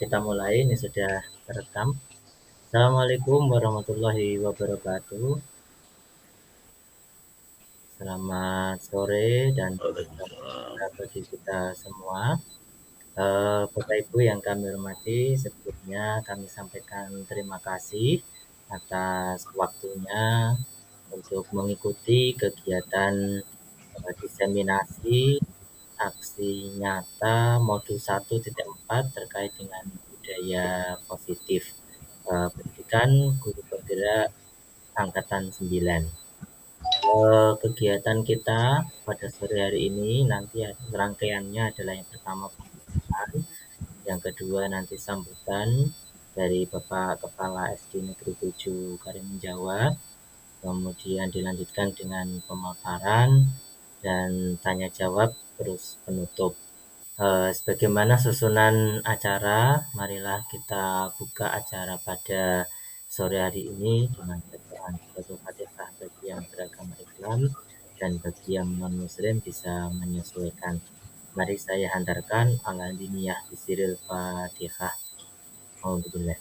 Kita mulai, ini sudah terekam. Assalamualaikum warahmatullahi wabarakatuh. Selamat sore dan Waalaikumsalam. bagi kita semua. Bapak Ibu yang kami hormati, sebelumnya kami sampaikan terima kasih atas waktunya untuk mengikuti kegiatan diseminasi aksi nyata modul 1.4 terkait dengan budaya positif pendidikan guru bergerak angkatan 9. Kegiatan kita pada sore hari ini nanti rangkaiannya adalah yang pertama pembukaan, yang kedua nanti sambutan dari Bapak Kepala SD Negeri 7 Karimun Jawa, kemudian dilanjutkan dengan pemaparan dan tanya jawab terus penutup. Sebagaimana susunan acara, marilah kita buka acara pada sore hari ini dengan bacaan suratul Fatihah bagi yang beragama Islam dan bagi yang non-Muslim bisa menyesuaikan. Mari saya hantarkan al-diniyah bisiril Fatihah. Alhamdulillah.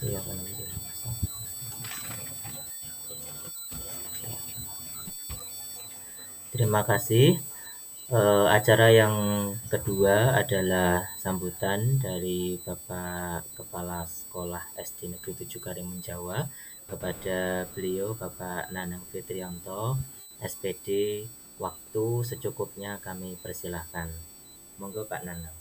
Ya, terima kasih. Acara yang kedua adalah sambutan dari Bapak Kepala Sekolah SD Negeri 7 Karimun Jawa kepada beliau Bapak Nanang Fitrianto, SPD. Waktu secukupnya kami persilahkan. Monggo Pak Nanang.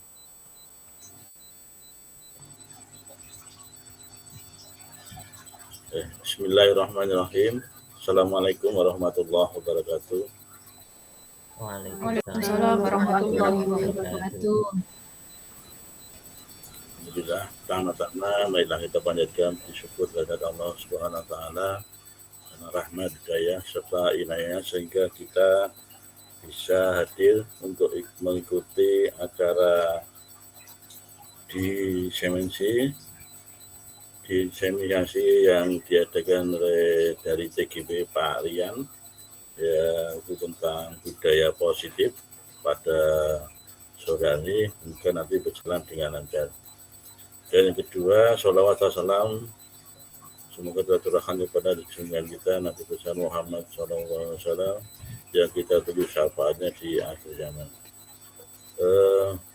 Bismillahirrahmanirrahim. Assalamualaikum warahmatullahi wabarakatuh. Waalaikumsalam warahmatullahi wabarakatuh. Alhamdulillah, pertama-tama marilah kita panjatkan syukur kepada Allah Subhanahu wa taala karena rahmat, hidayah serta inayahnya sehingga kita bisa hadir untuk mengikuti acara diseminasi yang diadakan oleh dari TGB Pak Rian, ya, itu tentang budaya positif pada sore hari, mungkin nanti berjalan dengan lancar. Dan yang kedua, sholawat wassalam semoga tercurahkan kepada junjungan kita Nabi besar Muhammad SAW yang kita tunggu syafaatnya di akhir zaman.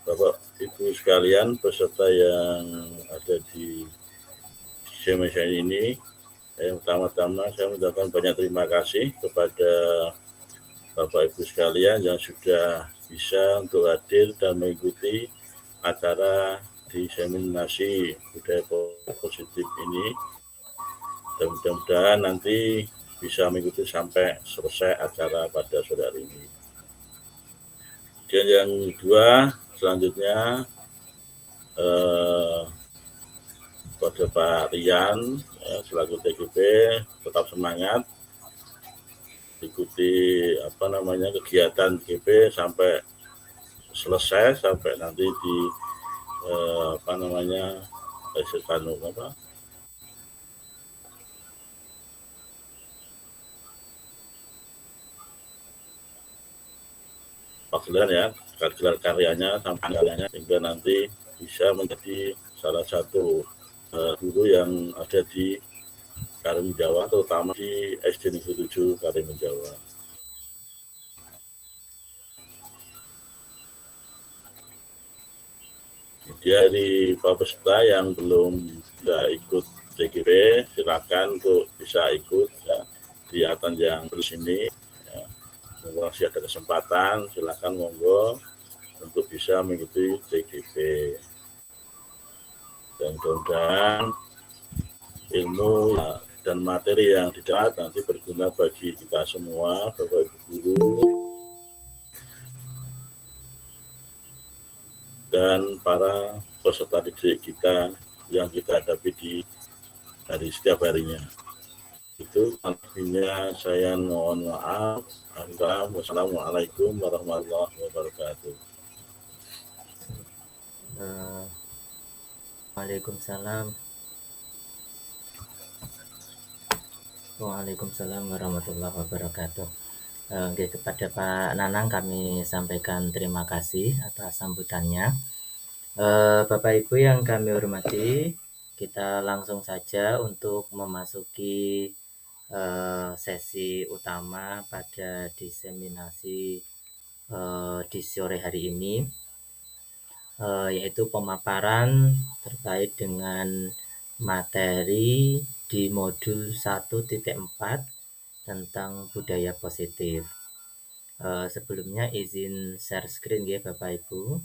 Bapak Ibu sekalian, peserta yang ada di seminar ini, yang pertama-tama saya mengucapkan banyak terima kasih kepada Bapak Ibu sekalian yang sudah bisa untuk hadir dan mengikuti acara diseminasi budaya positif ini. Dan mudah-mudahan nanti bisa mengikuti sampai selesai acara pada sore hari ini. Dan yang kedua, selanjutnya pada Pak Rian, ya, selaku TGP, tetap semangat ikuti kegiatan TGP sampai selesai, sampai nanti di ya, gelar karyanya sampai karyanya sehingga nanti bisa menjadi salah satu guru yang ada di Karimun Jawa, terutama di SD Negeri 7 Karimun Jawa. Dari para peserta yang belum bisa ikut TGP, silakan untuk bisa ikut ya, di atas yang bersini. Ya. Masih ada kesempatan, silakan monggo untuk bisa mengikuti TGP. Dan mudah-mudahan ilmu dan materi yang didapat nanti berguna bagi kita semua, Bapak Ibu guru dan para peserta didik kita yang kita hadapi di hari setiap harinya. Itu artinya saya mohon maaf. Wassalamualaikum warahmatullahi wabarakatuh. Waalaikumsalam. Waalaikumsalam warahmatullahi wabarakatuh. Oke, kepada Pak Nanang kami sampaikan terima kasih atas sambutannya. Bapak Ibu yang kami hormati, kita langsung saja untuk memasuki sesi utama pada diseminasi di sore hari ini, yaitu pemaparan terkait dengan materi di modul 1.4 tentang budaya positif. Sebelumnya izin share screen ya Bapak Ibu.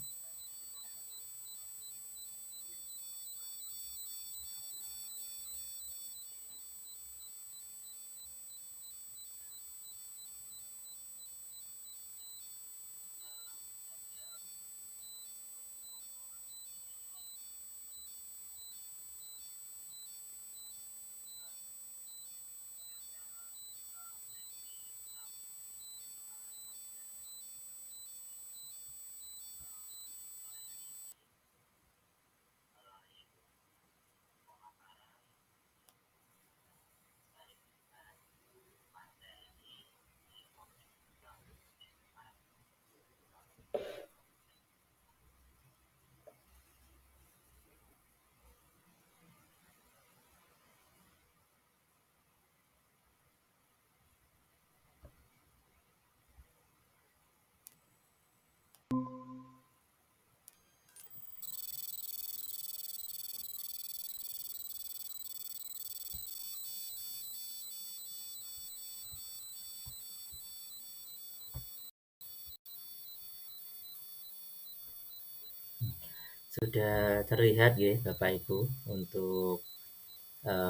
Sudah terlihat ya Bapak Ibu untuk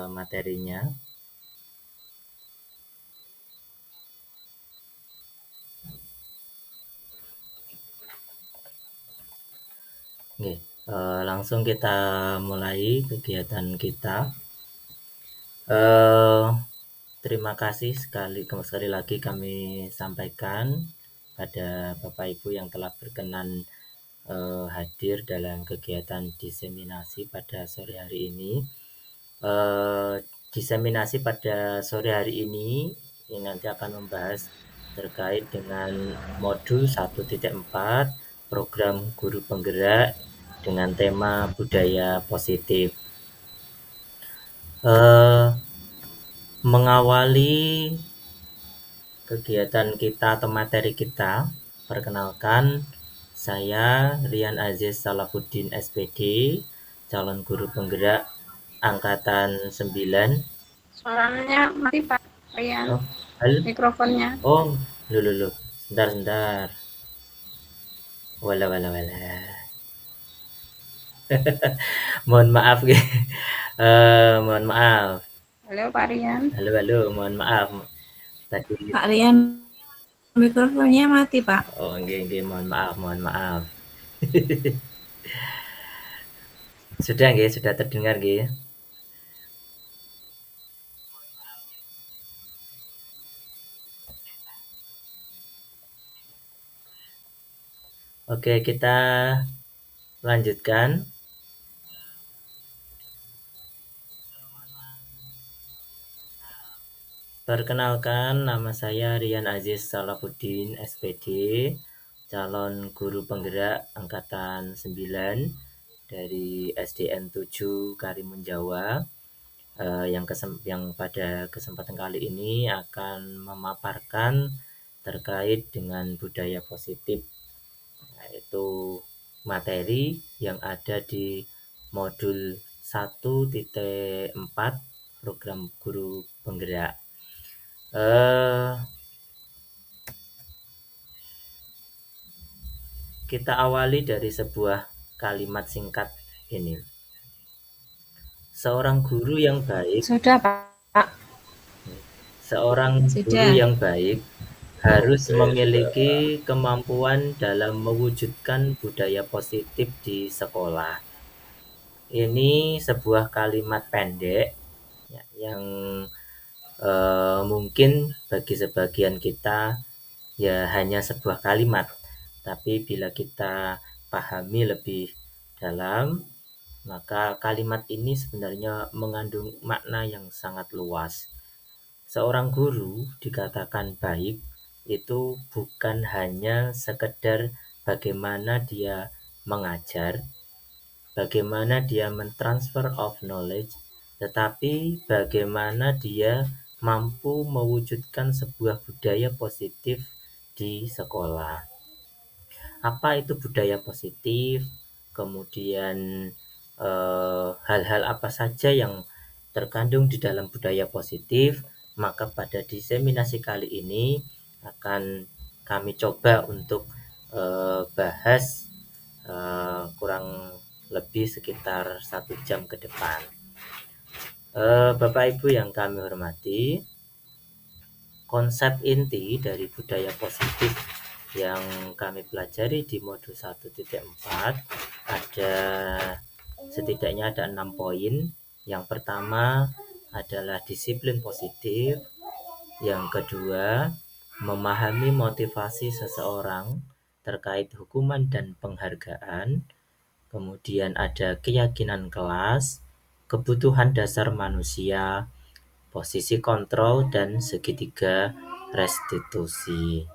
materinya. Oke, langsung kita mulai kegiatan kita. Eh, Terima kasih sekali lagi kami sampaikan pada Bapak Ibu yang telah berkenan hadir dalam kegiatan diseminasi pada sore hari ini. Diseminasi pada sore hari ini nanti akan membahas terkait dengan modul 1.4 program guru penggerak dengan tema budaya positif. Mengawali kegiatan kita atau materi kita, perkenalkan saya Rian Aziz Salahuddin SPD, calon guru penggerak angkatan 9. Suaranya mati Pak Rian. Oh, halo. Mikrofonnya. Oh, lu. Sebentar. Wala. Mohon maaf ya. Mohon maaf. Halo Pak Rian. Halo, mohon maaf. Tadi Pak Rian, mikrofonnya mati Pak. oh, nggih, mohon maaf. Sudah terdengar nggih. Oke, kita lanjutkan. Perkenalkan, nama saya Rian Aziz Salahuddin SPD, calon guru penggerak angkatan 9 dari SDN 7 Karimun Jawa. Yang pada kesempatan kali ini akan memaparkan terkait dengan budaya positif, yaitu materi yang ada di modul 1.4 program guru penggerak. Kita awali dari sebuah kalimat singkat ini. Seorang guru yang baik. Sudah Pak. Seorang guru yang baik harus memiliki kemampuan dalam mewujudkan budaya positif di sekolah. Ini sebuah kalimat pendek ya, yang mungkin bagi sebagian kita ya hanya sebuah kalimat, tapi bila kita pahami lebih dalam, maka kalimat ini sebenarnya mengandung makna yang sangat luas. Seorang guru dikatakan baik itu bukan hanya sekedar bagaimana dia mengajar, bagaimana dia mentransfer of knowledge, tetapi bagaimana dia mampu mewujudkan sebuah budaya positif di sekolah. Apa itu budaya positif? Kemudian hal-hal apa saja yang terkandung di dalam budaya positif? Maka pada diseminasi kali ini akan kami coba untuk bahas kurang lebih sekitar 1 jam ke depan. Bapak Ibu yang kami hormati, konsep inti dari budaya positif yang kami pelajari di modul 1.4 ada setidaknya ada 6 poin. Yang pertama adalah disiplin positif, yang kedua memahami motivasi seseorang terkait hukuman dan penghargaan, kemudian ada keyakinan kelas, kebutuhan dasar manusia, posisi kontrol, dan segitiga restitusi.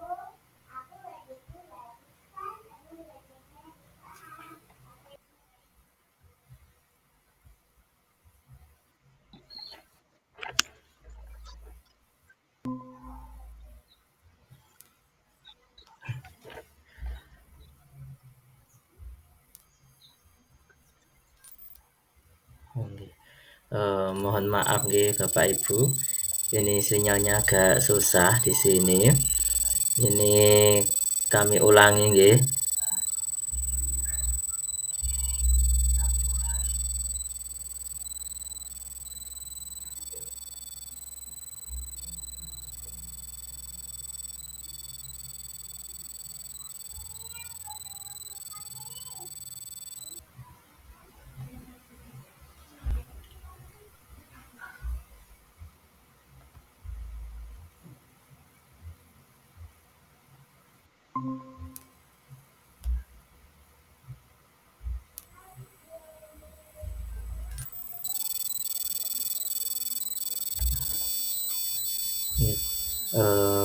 Mohon maaf nggih Bapak Ibu, ini sinyalnya agak susah di sini. Ini kami ulangi nggih.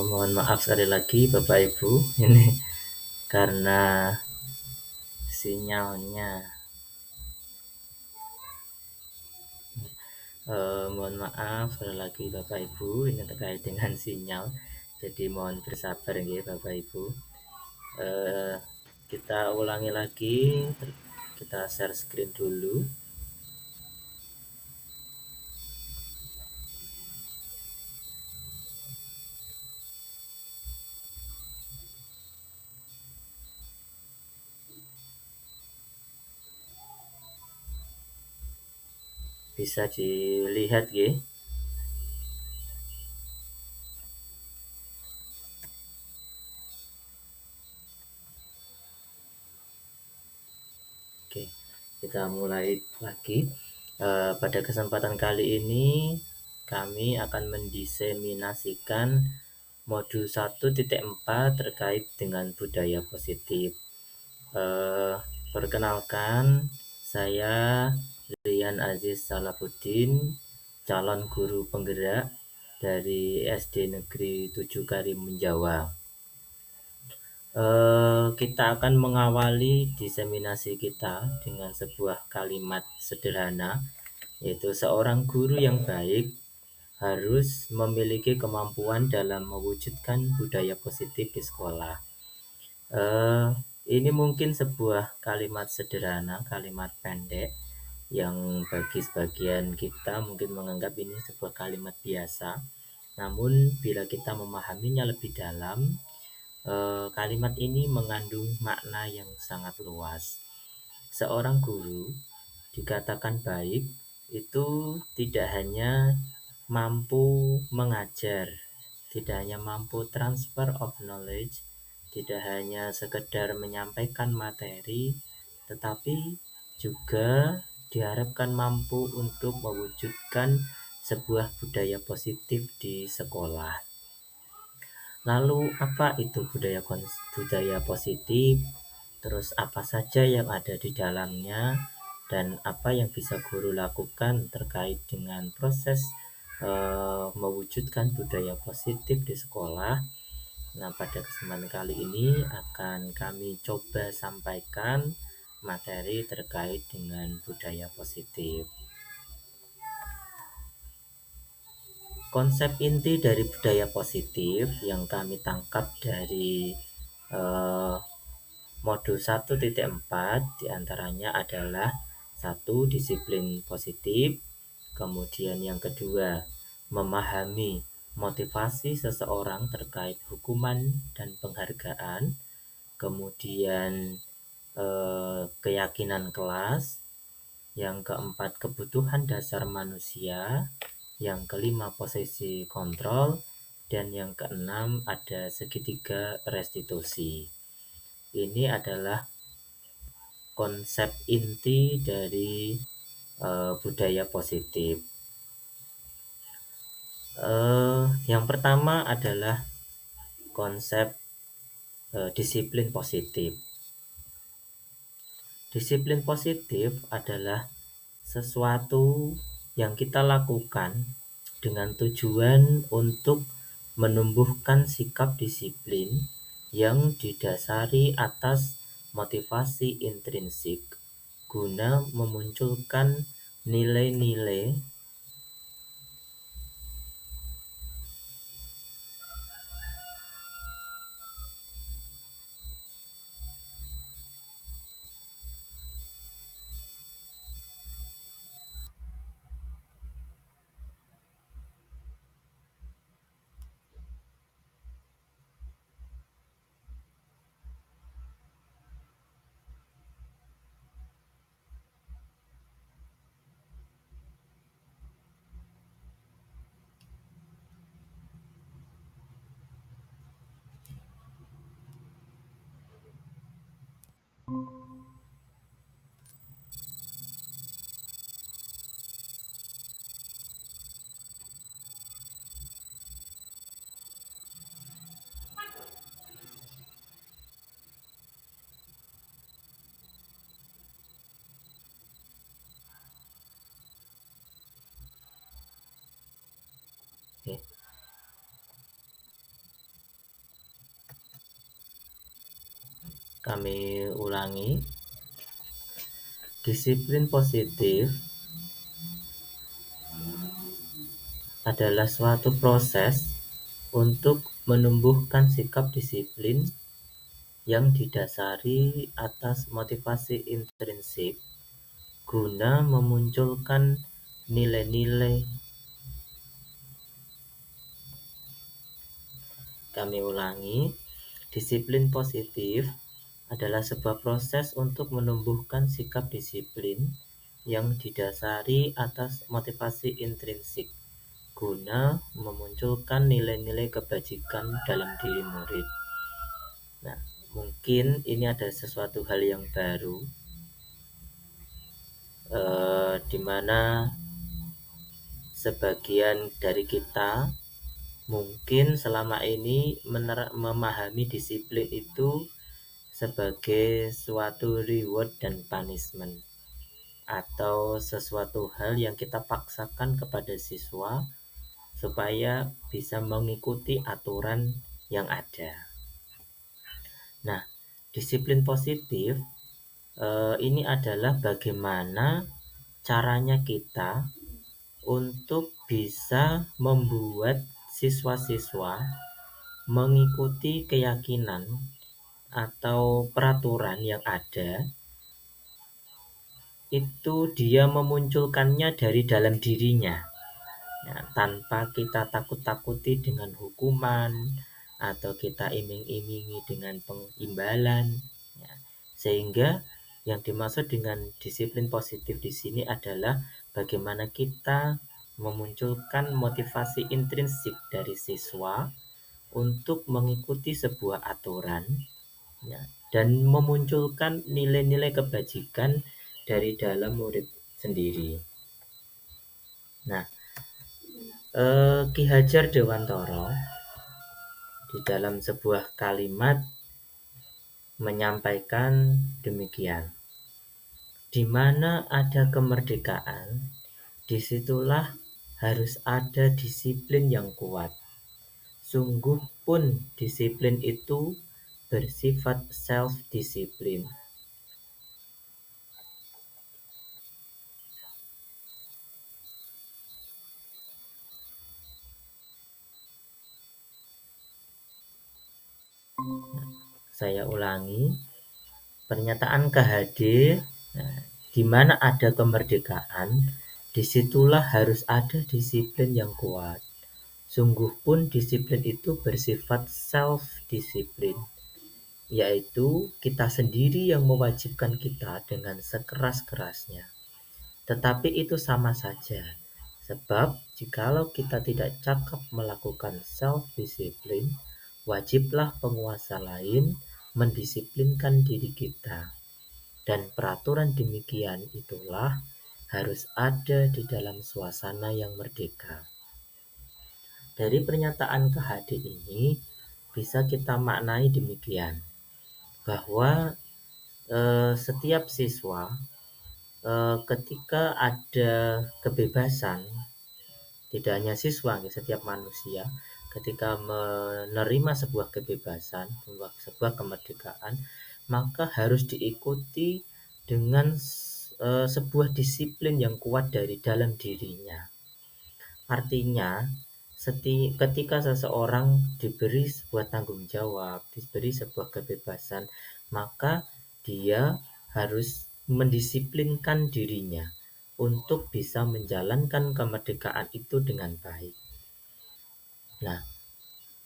Mohon maaf sekali lagi Bapak Ibu, ini karena sinyalnya. Mohon maaf sekali lagi Bapak Ibu, ini terkait dengan sinyal, jadi mohon bersabar nggih Bapak Ibu. Kita ulangi lagi, kita share screen dulu. Bisa dilihat nggih. Oke, kita mulai lagi. Pada kesempatan kali ini kami akan mendiseminasikan modul 1.4 terkait dengan budaya positif. Perkenalkan, saya Rian Aziz Salahuddin, calon guru penggerak dari SD Negeri 7 Karimun Jawa. Kita akan mengawali diseminasi kita dengan sebuah kalimat sederhana, yaitu seorang guru yang baik harus memiliki kemampuan dalam mewujudkan budaya positif di sekolah. Ini mungkin sebuah kalimat sederhana, kalimat pendek, yang bagi sebagian kita mungkin menganggap ini sebuah kalimat biasa. Namun bila kita memahaminya lebih dalam, kalimat ini mengandung makna yang sangat luas. Seorang guru dikatakan baik itu tidak hanya mampu mengajar, tidak hanya mampu transfer of knowledge, tidak hanya sekedar menyampaikan materi, tetapi juga diharapkan mampu untuk mewujudkan sebuah budaya positif di sekolah. Lalu apa itu budaya positif? Terus apa saja yang ada di dalamnya dan apa yang bisa guru lakukan terkait dengan proses mewujudkan budaya positif di sekolah? Nah, pada kesempatan kali ini akan kami coba sampaikan materi terkait dengan budaya positif. Konsep inti dari budaya positif yang kami tangkap dari modul 1.4 diantaranya adalah 1. Disiplin positif. Kemudian yang kedua, memahami motivasi seseorang terkait hukuman dan penghargaan. Kemudian keyakinan kelas. Yang keempat, kebutuhan dasar manusia. Yang kelima, posisi kontrol. Dan yang keenam, ada segitiga restitusi. Ini adalah konsep inti dari budaya positif. Yang pertama adalah konsep disiplin positif. Disiplin positif adalah sesuatu yang kita lakukan dengan tujuan untuk menumbuhkan sikap disiplin yang didasari atas motivasi intrinsik guna memunculkan nilai-nilai kami ulangi. Disiplin positif adalah suatu proses untuk menumbuhkan sikap disiplin yang didasari atas motivasi intrinsik guna memunculkan nilai-nilai. Kami ulangi, disiplin positif adalah sebuah proses untuk menumbuhkan sikap disiplin yang didasari atas motivasi intrinsik guna memunculkan nilai-nilai kebajikan dalam diri murid. Nah, mungkin ini ada sesuatu hal yang baru, di mana sebagian dari kita mungkin selama ini memahami disiplin itu sebagai suatu reward dan punishment, atau sesuatu hal yang kita paksakan kepada siswa supaya bisa mengikuti aturan yang ada. Nah, disiplin positif ini adalah bagaimana caranya kita untuk bisa membuat siswa-siswa mengikuti keyakinan atau peraturan yang ada. Itu dia memunculkannya dari dalam dirinya, ya, tanpa kita takut-takuti dengan hukuman atau kita iming-imingi dengan pengimbalan, ya. Sehingga yang dimaksud dengan disiplin positif di sini adalah bagaimana kita memunculkan motivasi intrinsik dari siswa untuk mengikuti sebuah aturan, ya, dan memunculkan nilai-nilai kebajikan dari dalam murid sendiri. Nah, Ki Hajar Dewantara di dalam sebuah kalimat menyampaikan demikian. Di mana ada kemerdekaan, disitulah harus ada disiplin yang kuat. Sungguh pun disiplin itu bersifat self-disiplin. Saya ulangi, pernyataan KHD, di mana ada kemerdekaan, disitulah harus ada disiplin yang kuat. Sungguh pun disiplin itu bersifat self-disiplin, yaitu kita sendiri yang mewajibkan kita dengan sekeras-kerasnya. Tetapi itu sama saja, sebab jikalau kita tidak cakap melakukan self-disiplin, wajiblah penguasa lain mendisiplinkan diri kita. Dan peraturan demikian itulah harus ada di dalam suasana yang merdeka. Dari pernyataan KHD ini bisa kita maknai demikian, bahwa setiap siswa ketika ada kebebasan, tidak hanya siswa, setiap manusia ketika menerima sebuah kebebasan, sebuah kemerdekaan, maka harus diikuti dengan sebuah disiplin yang kuat dari dalam dirinya. Artinya, ketika seseorang diberi sebuah tanggung jawab, diberi sebuah kebebasan, maka dia harus mendisiplinkan dirinya untuk bisa menjalankan kemerdekaan itu dengan baik. Nah,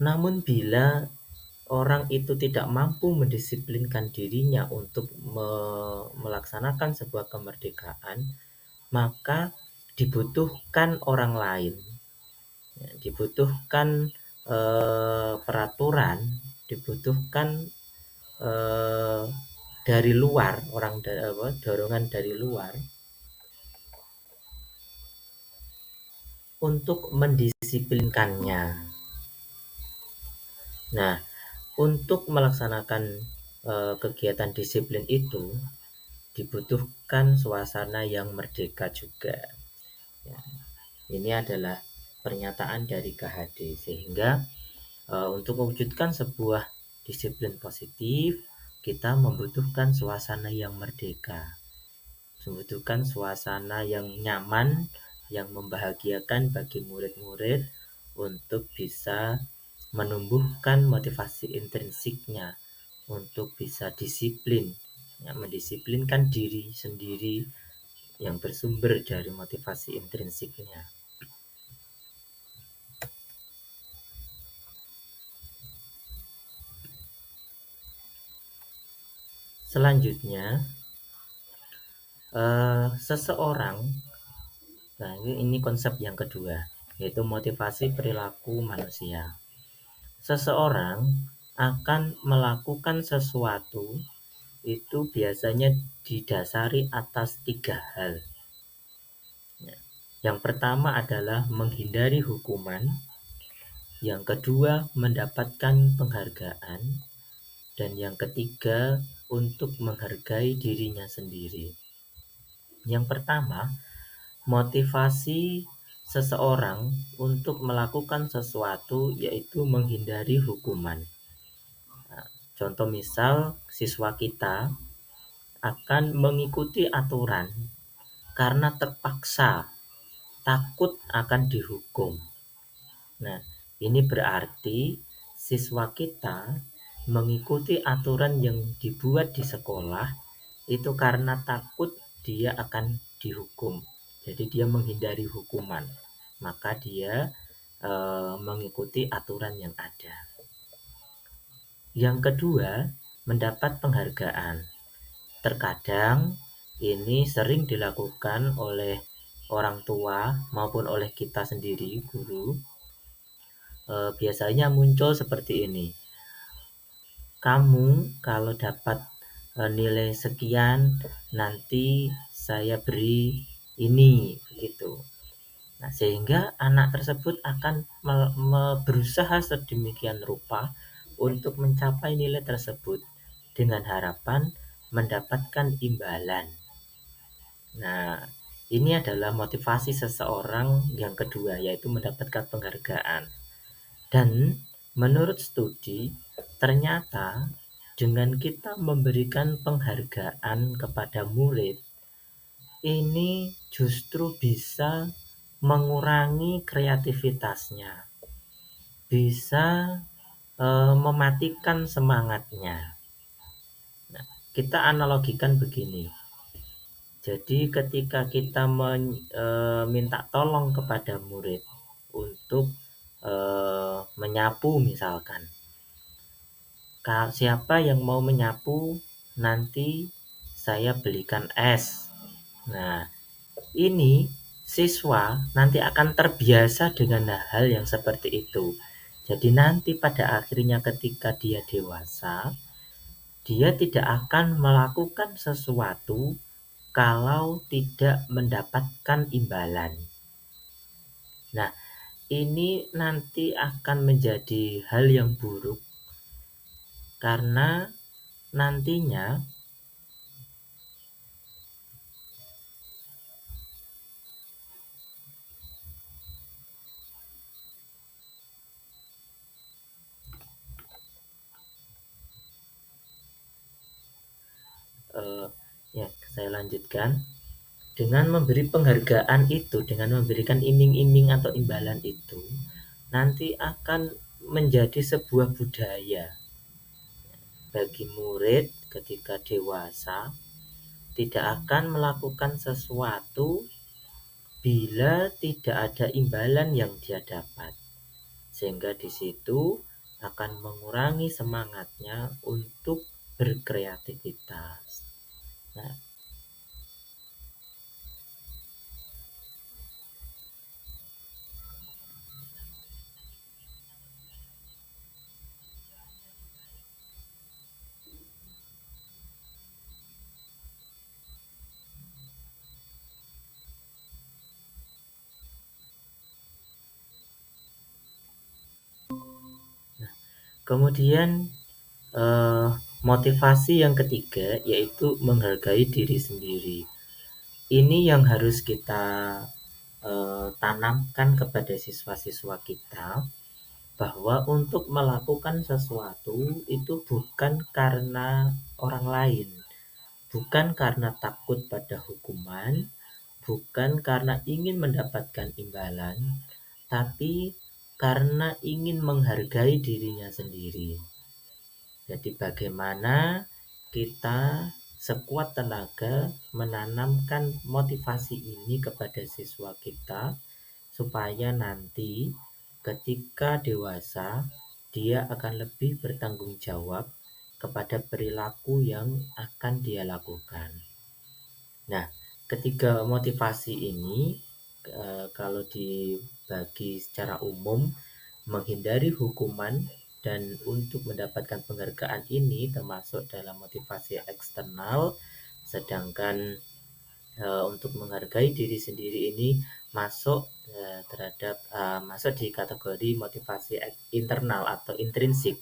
namun bila orang itu tidak mampu mendisiplinkan dirinya untuk melaksanakan sebuah kemerdekaan, maka dibutuhkan orang lain, dibutuhkan peraturan, dibutuhkan dari luar, dorongan dari luar untuk mendisiplinkannya. Nah, untuk melaksanakan kegiatan disiplin itu dibutuhkan suasana yang merdeka juga. Ya, ini adalah pernyataan dari KHD, sehingga untuk mewujudkan sebuah disiplin positif, kita membutuhkan suasana yang merdeka, membutuhkan suasana yang nyaman, yang membahagiakan bagi murid-murid untuk bisa menumbuhkan motivasi intrinsiknya untuk bisa disiplin, mendisiplinkan diri sendiri yang bersumber dari motivasi intrinsiknya. Selanjutnya, seseorang, nah ini konsep yang kedua, yaitu motivasi perilaku manusia. Seseorang akan melakukan sesuatu itu biasanya didasari atas 3 hal. Yang pertama adalah menghindari hukuman, yang kedua mendapatkan penghargaan, dan yang ketiga untuk menghargai dirinya sendiri. Yang pertama, motivasi seseorang untuk melakukan sesuatu yaitu menghindari hukuman. Nah, contoh misal, siswa kita akan mengikuti aturan karena terpaksa, takut akan dihukum. Nah, ini berarti siswa kita mengikuti aturan yang dibuat di sekolah itu karena takut dia akan dihukum. Jadi dia menghindari hukuman, maka dia mengikuti aturan yang ada. Yang kedua, mendapat penghargaan. Terkadang ini sering dilakukan oleh orang tua maupun oleh kita sendiri, guru. Biasanya muncul seperti ini. Kamu kalau dapat nilai sekian, nanti saya beri ini, begitu. Nah, sehingga anak tersebut akan berusaha sedemikian rupa untuk mencapai nilai tersebut dengan harapan mendapatkan imbalan. Nah, ini adalah motivasi seseorang yang kedua, yaitu mendapatkan penghargaan. Dan Menurut studi, ternyata dengan kita memberikan penghargaan kepada murid, ini justru bisa mengurangi kreativitasnya, bisa mematikan semangatnya. Nah, kita analogikan begini. Jadi ketika kita minta tolong kepada murid untuk menyapu misalkan, siapa yang mau menyapu nanti saya belikan es. Nah, ini siswa nanti akan terbiasa dengan hal yang seperti itu. Jadi nanti pada akhirnya ketika dia dewasa, dia tidak akan melakukan sesuatu kalau tidak mendapatkan imbalan. Nah, ini nanti akan menjadi hal yang buruk karena nantinya ya saya lanjutkan. Dengan memberi penghargaan itu, dengan memberikan iming-iming atau imbalan itu, nanti akan menjadi sebuah budaya bagi murid ketika dewasa, tidak akan melakukan sesuatu bila tidak ada imbalan yang dia dapat. Sehingga di situ akan mengurangi semangatnya untuk berkreativitas. Nah, kemudian motivasi yang ketiga yaitu menghargai diri sendiri. Ini yang harus kita tanamkan kepada siswa-siswa kita, bahwa untuk melakukan sesuatu itu bukan karena orang lain, bukan karena takut pada hukuman, bukan karena ingin mendapatkan imbalan, tapi karena ingin menghargai dirinya sendiri. Jadi bagaimana kita sekuat tenaga menanamkan motivasi ini kepada siswa kita supaya nanti ketika dewasa dia akan lebih bertanggung jawab kepada perilaku yang akan dia lakukan. Nah, ketiga motivasi ini kalau dibagi secara umum, menghindari hukuman dan untuk mendapatkan penghargaan ini termasuk dalam motivasi eksternal, sedangkan untuk menghargai diri sendiri ini masuk masuk di kategori motivasi internal atau intrinsik.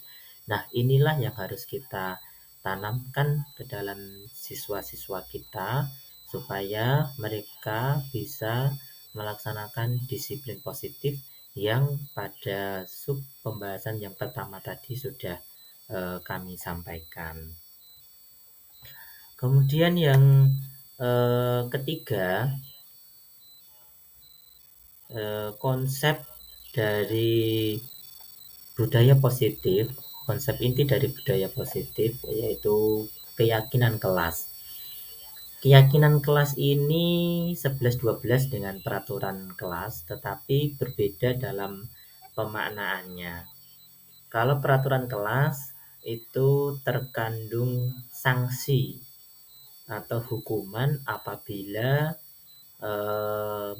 Nah, inilah yang harus kita tanamkan ke dalam siswa-siswa kita supaya mereka bisa melaksanakan disiplin positif yang pada sub pembahasan yang pertama tadi sudah kami sampaikan. Kemudian yang ketiga, konsep dari budaya positif, konsep inti dari budaya positif yaitu keyakinan kelas. Keyakinan kelas ini 11-12 dengan peraturan kelas, tetapi berbeda dalam pemaknaannya. Kalau peraturan kelas itu terkandung sanksi atau hukuman apabila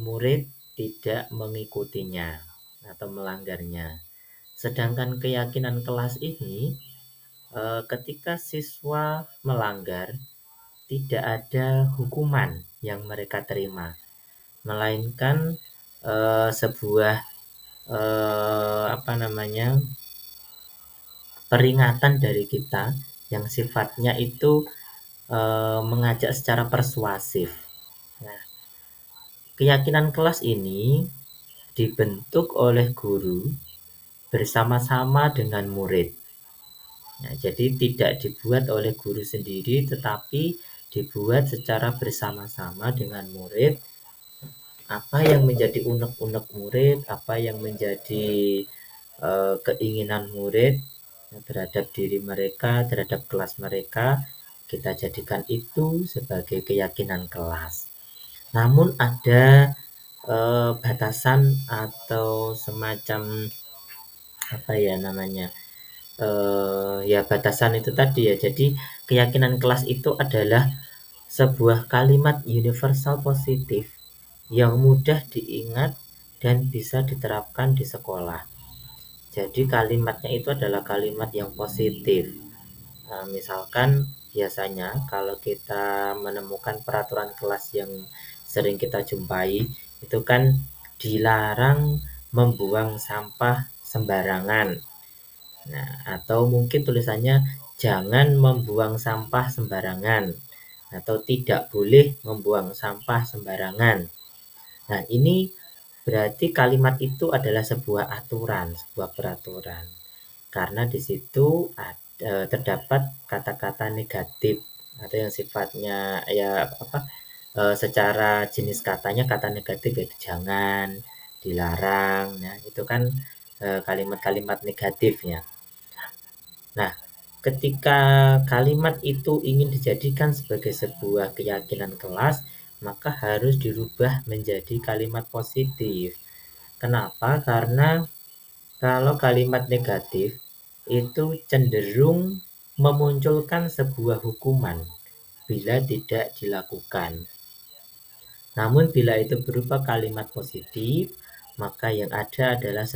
murid tidak mengikutinya atau melanggarnya. Sedangkan keyakinan kelas ini ketika siswa melanggar tidak ada hukuman yang mereka terima, melainkan sebuah peringatan dari kita yang sifatnya itu mengajak secara persuasif. Nah, keyakinan kelas ini dibentuk oleh guru bersama-sama dengan murid. Nah, jadi tidak dibuat oleh guru sendiri, tetapi dibuat secara bersama-sama dengan murid. Apa yang menjadi unek-unek murid, apa yang menjadi keinginan murid terhadap diri mereka, terhadap kelas mereka, kita jadikan itu sebagai keyakinan kelas. Namun ada batasan atau semacam apa ya namanya, ya batasan itu tadi ya. Jadi keyakinan kelas itu adalah sebuah kalimat universal positif yang mudah diingat dan bisa diterapkan di sekolah. Jadi kalimatnya itu adalah kalimat yang positif. Misalkan biasanya kalau kita menemukan peraturan kelas yang sering kita jumpai, itu kan dilarang membuang sampah sembarangan. Nah, atau mungkin tulisannya jangan membuang sampah sembarangan atau tidak boleh membuang sampah sembarangan. Nah, ini berarti kalimat itu adalah sebuah aturan, sebuah peraturan. Karena di situ terdapat kata-kata negatif atau yang sifatnya ya apa secara jenis katanya kata negatif yaitu jangan, dilarang. Nah, itu kan kalimat-kalimat negatifnya. Nah, ketika kalimat itu ingin dijadikan sebagai sebuah keyakinan kelas, maka harus dirubah menjadi kalimat positif. Kenapa? Karena kalau kalimat negatif itu cenderung memunculkan sebuah hukuman bila tidak dilakukan. Namun bila itu berupa kalimat positif, maka yang ada adalah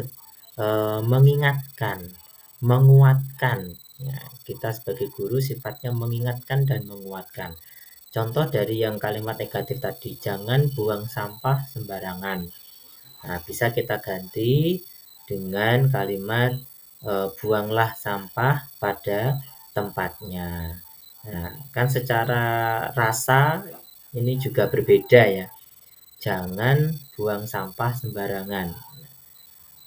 mengingatkan, menguatkan. Ya, kita sebagai guru sifatnya mengingatkan dan menguatkan. Contoh dari yang kalimat negatif tadi, jangan buang sampah sembarangan. Nah, bisa kita ganti dengan kalimat buanglah sampah pada tempatnya. Nah, kan secara rasa ini juga berbeda ya. Jangan buang sampah sembarangan.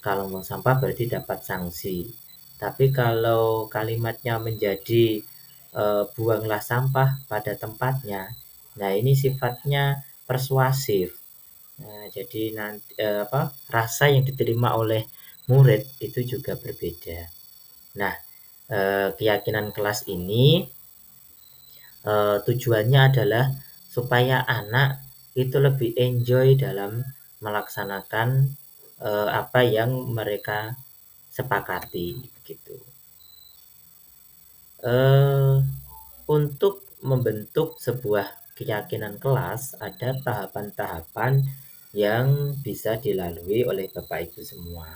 Kalau buang sampah berarti dapat sanksi. Tapi kalau kalimatnya menjadi buanglah sampah pada tempatnya. Nah, ini sifatnya persuasif. Nah, jadi nanti rasa yang diterima oleh murid itu juga berbeda. Nah, keyakinan kelas ini tujuannya adalah supaya anak itu lebih enjoy dalam melaksanakan apa yang mereka sepakati gitu. Untuk membentuk sebuah keyakinan kelas ada tahapan-tahapan yang bisa dilalui oleh Bapak Ibu semua.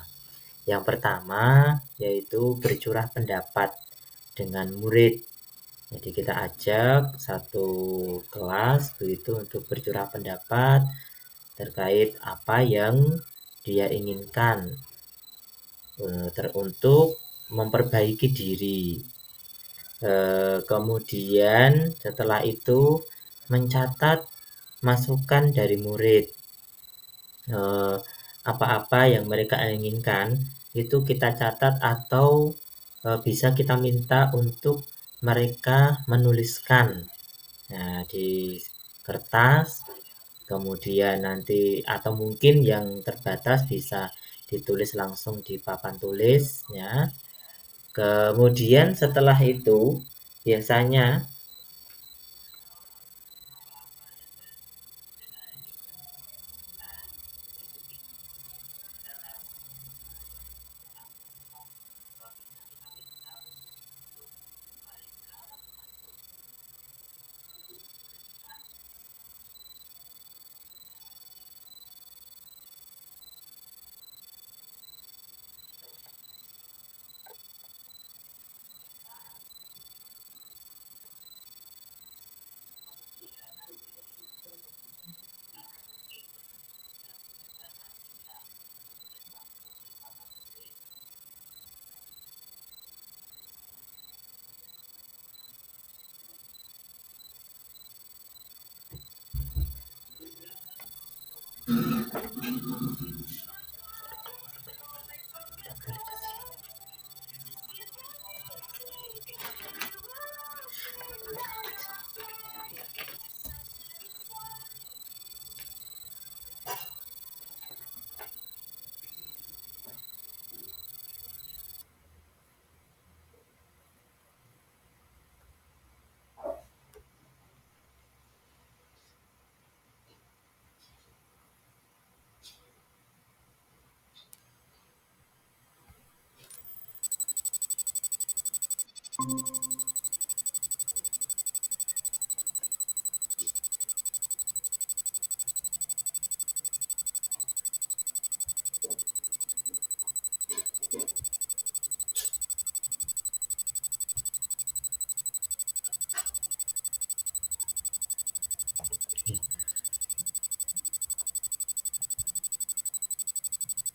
Yang pertama yaitu bercurah pendapat dengan murid. Jadi kita ajak satu kelas begitu untuk bercurah pendapat terkait apa yang dia inginkan untuk memperbaiki diri. Kemudian setelah itu mencatat masukan dari murid. Apa-apa yang mereka inginkan itu kita catat atau bisa kita minta untuk mereka menuliskan di kertas, kemudian nanti atau mungkin yang terbatas bisa ditulis langsung di papan tulis ya. Kemudian setelah itu biasanya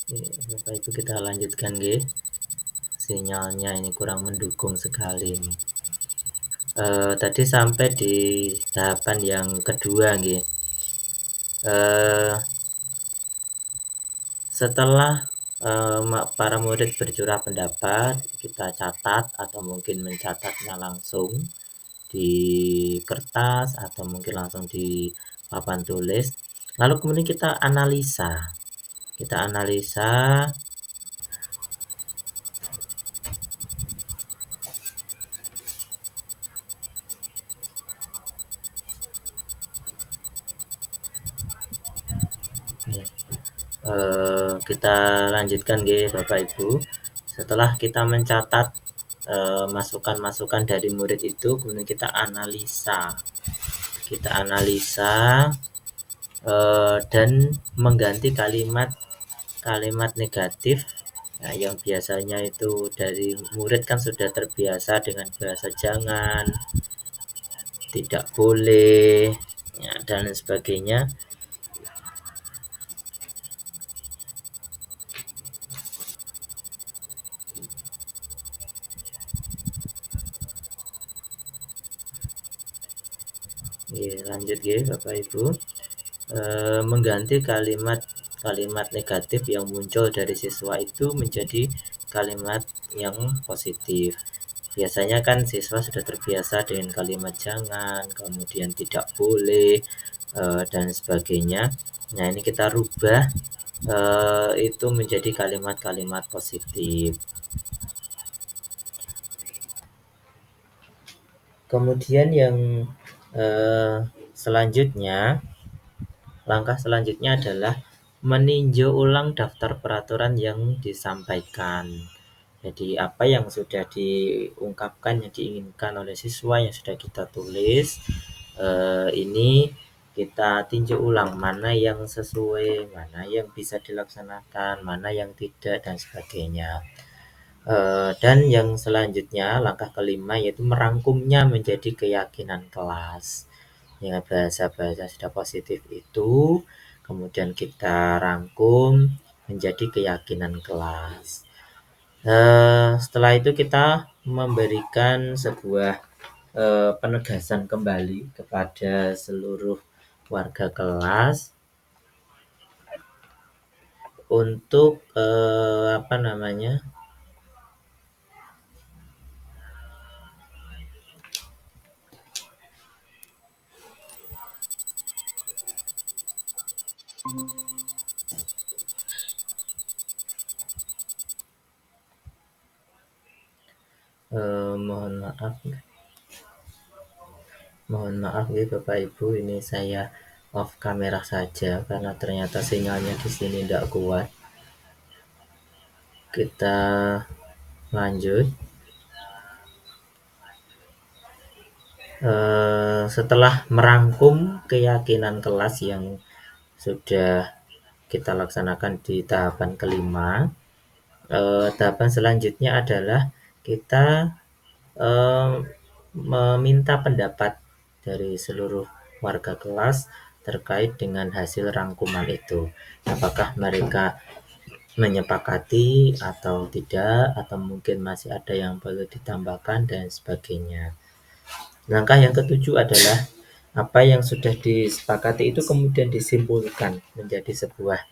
Bapak Ibu kita lanjutkan nggih. Sinyalnya ini kurang mendukung sekali ini. Tadi sampai di tahapan yang kedua nggih. Setelah para murid bercurah pendapat, kita catat atau mungkin mencatatnya langsung di kertas atau mungkin langsung di papan tulis. Lalu kemudian kita analisa. Kita analisa kita lanjutkan nggih Bapak Ibu. Setelah kita mencatat masukan-masukan dari murid itu, kemudian kita analisa. Kita analisa dan mengganti kalimat negatif yang biasanya itu dari murid kan sudah terbiasa dengan bahasa jangan, tidak boleh, ya, dan sebagainya. Lanjut ya Bapak Ibu. Mengganti kalimat negatif yang muncul dari siswa itu menjadi kalimat yang positif. Biasanya kan siswa sudah terbiasa dengan kalimat jangan, kemudian tidak boleh, dan sebagainya. Nah, ini kita rubah itu menjadi kalimat-kalimat positif. Kemudian yang langkah selanjutnya adalah meninjau ulang daftar peraturan yang disampaikan. Jadi apa yang sudah diungkapkan, yang diinginkan oleh siswa yang sudah kita tulis, ini kita tinjau ulang mana yang sesuai, mana yang bisa dilaksanakan, mana yang tidak, dan sebagainya. Dan yang selanjutnya, langkah kelima yaitu merangkumnya menjadi keyakinan kelas. Dengan bahasa-bahasa sudah positif itu, kemudian kita rangkum menjadi keyakinan kelas. Setelah itu kita memberikan sebuah penegasan kembali kepada seluruh warga kelas untuk mohon maaf ya Bapak Ibu, ini saya off kamera saja karena ternyata sinyalnya di sini tidak kuat. Kita lanjut. Setelah merangkum keyakinan kelas yang sudah kita laksanakan di tahapan kelima, tahapan selanjutnya adalah kita meminta pendapat dari seluruh warga kelas terkait dengan hasil rangkuman itu. Apakah mereka menyepakati atau tidak, atau mungkin masih ada yang perlu ditambahkan dan sebagainya. Langkah yang ketujuh adalah apa yang sudah disepakati itu kemudian disimpulkan menjadi sebuah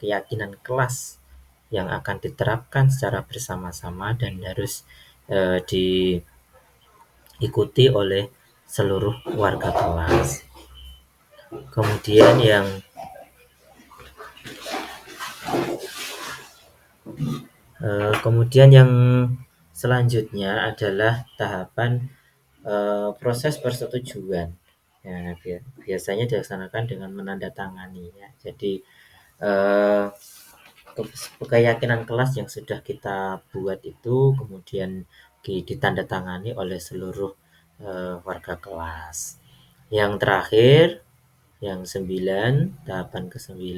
keyakinan kelas yang akan diterapkan secara bersama-sama dan harus diikuti oleh seluruh warga kelas. Kemudian yang selanjutnya adalah tahapan proses persetujuan. Ya, biasanya dilaksanakan dengan menandatangani. Ya. Jadi keyakinan kelas yang sudah kita buat itu kemudian ditandatangani oleh seluruh warga kelas. Yang terakhir, yang 9, tahapan ke-9,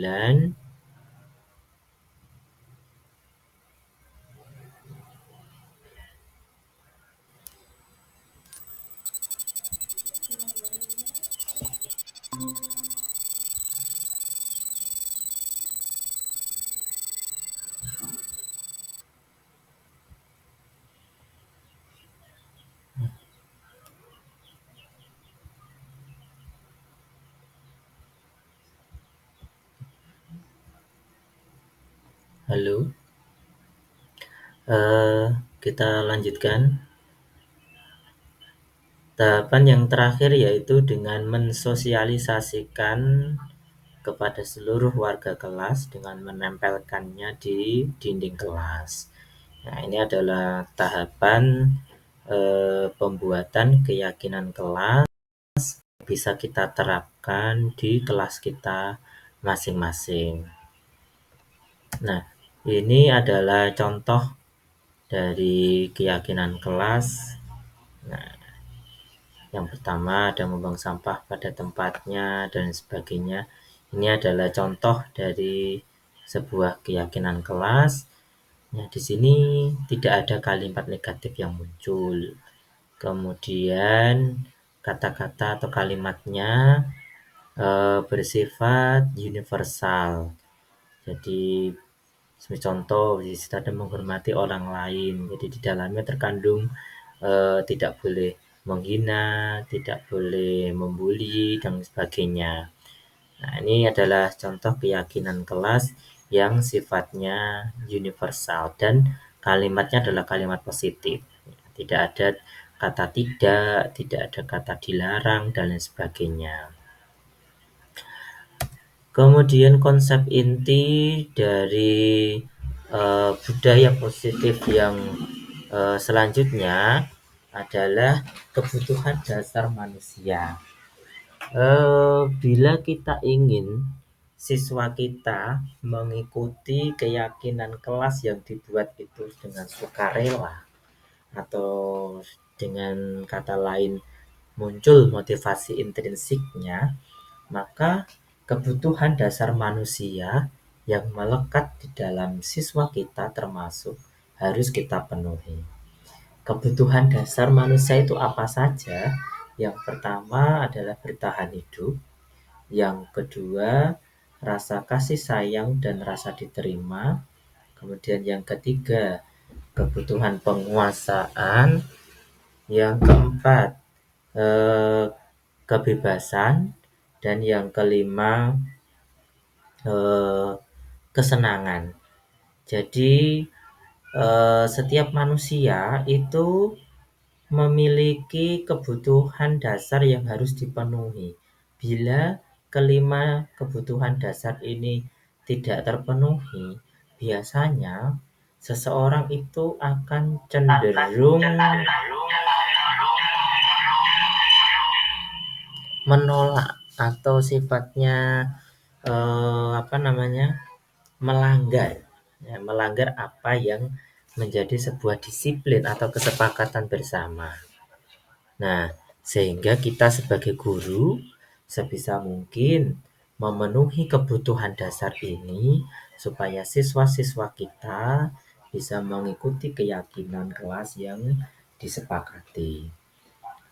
Halo, kita lanjutkan. Tahapan yang terakhir yaitu dengan mensosialisasikan kepada seluruh warga kelas dengan menempelkannya di dinding kelas. Nah, ini adalah tahapan pembuatan keyakinan kelas bisa kita terapkan di kelas kita masing-masing. Nah, ini adalah contoh dari keyakinan kelas. Nah, yang pertama ada membuang sampah pada tempatnya dan sebagainya. Ini adalah contoh dari sebuah keyakinan kelas. Nah, di sini tidak ada kalimat negatif yang muncul. Kemudian kata-kata atau kalimatnya bersifat universal. Jadi contoh kita menghormati orang lain. Jadi di dalamnya terkandung tidak boleh menghina, tidak boleh membuli dan sebagainya. Nah, ini adalah contoh keyakinan kelas yang sifatnya universal dan kalimatnya adalah kalimat positif. Tidak ada kata tidak ada kata dilarang dan lain sebagainya. Kemudian konsep inti dari budaya positif yang selanjutnya adalah kebutuhan dasar manusia. Bila kita ingin siswa kita mengikuti keyakinan kelas yang dibuat itu dengan sukarela atau dengan kata lain muncul motivasi intrinsiknya, maka kebutuhan dasar manusia yang melekat di dalam siswa kita termasuk harus kita penuhi. Kebutuhan dasar manusia itu apa saja? Yang pertama adalah bertahan hidup. Yang kedua, rasa kasih sayang dan rasa diterima. Kemudian yang ketiga, kebutuhan penguasaan. Yang keempat, kebebasan. Dan yang kelima, kesenangan. Jadi setiap manusia itu memiliki kebutuhan dasar yang harus dipenuhi. Bila kelima kebutuhan dasar ini tidak terpenuhi, biasanya seseorang itu akan cenderung menolak atau sifatnya melanggar apa yang menjadi sebuah disiplin atau kesepakatan bersama. Nah, sehingga kita sebagai guru sebisa mungkin memenuhi kebutuhan dasar ini supaya siswa-siswa kita bisa mengikuti keyakinan kelas yang disepakati.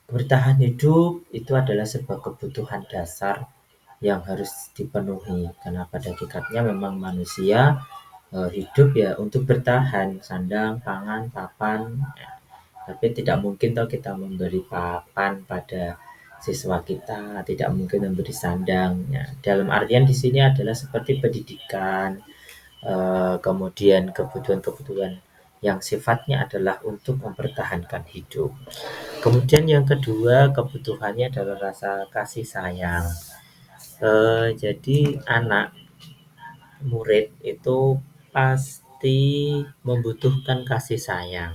Bertahan hidup itu adalah sebuah kebutuhan dasar yang harus dipenuhi karena pada hakikatnya memang manusia hidup ya untuk bertahan, sandang, pangan, papan. Ya. Tapi tidak mungkin toh kita memberi papan pada siswa kita, tidak mungkin memberi sandang. Ya. Dalam artian di sini adalah seperti pendidikan, kemudian kebutuhan-kebutuhan yang sifatnya adalah untuk mempertahankan hidup. Kemudian yang kedua kebutuhannya adalah rasa kasih sayang. Jadi anak murid itu pasti membutuhkan kasih sayang.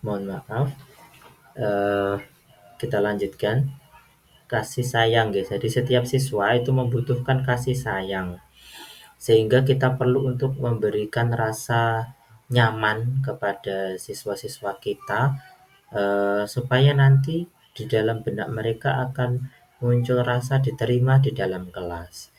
Mohon maaf, kita lanjutkan. Kasih sayang guys. Jadi setiap siswa itu membutuhkan kasih sayang. Sehingga kita perlu untuk memberikan rasa nyaman kepada siswa-siswa kita supaya nanti di dalam benak mereka akan muncul rasa diterima di dalam kelas.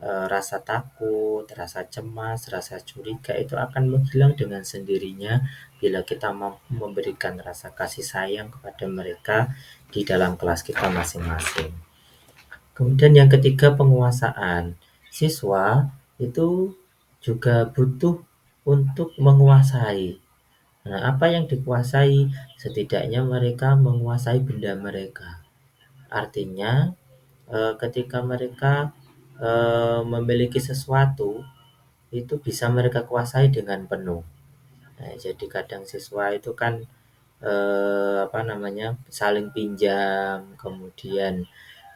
Rasa takut, rasa cemas, rasa curiga itu akan menghilang dengan sendirinya bila kita mampu memberikan rasa kasih sayang kepada mereka di dalam kelas kita masing-masing. Kemudian yang ketiga penguasaan. Siswa itu juga butuh untuk menguasai. Nah, apa yang dikuasai? Setidaknya mereka menguasai benda mereka. Artinya, ketika mereka memiliki sesuatu, itu bisa mereka kuasai dengan penuh. Nah, jadi kadang siswa itu kan apa namanya, saling pinjam, kemudian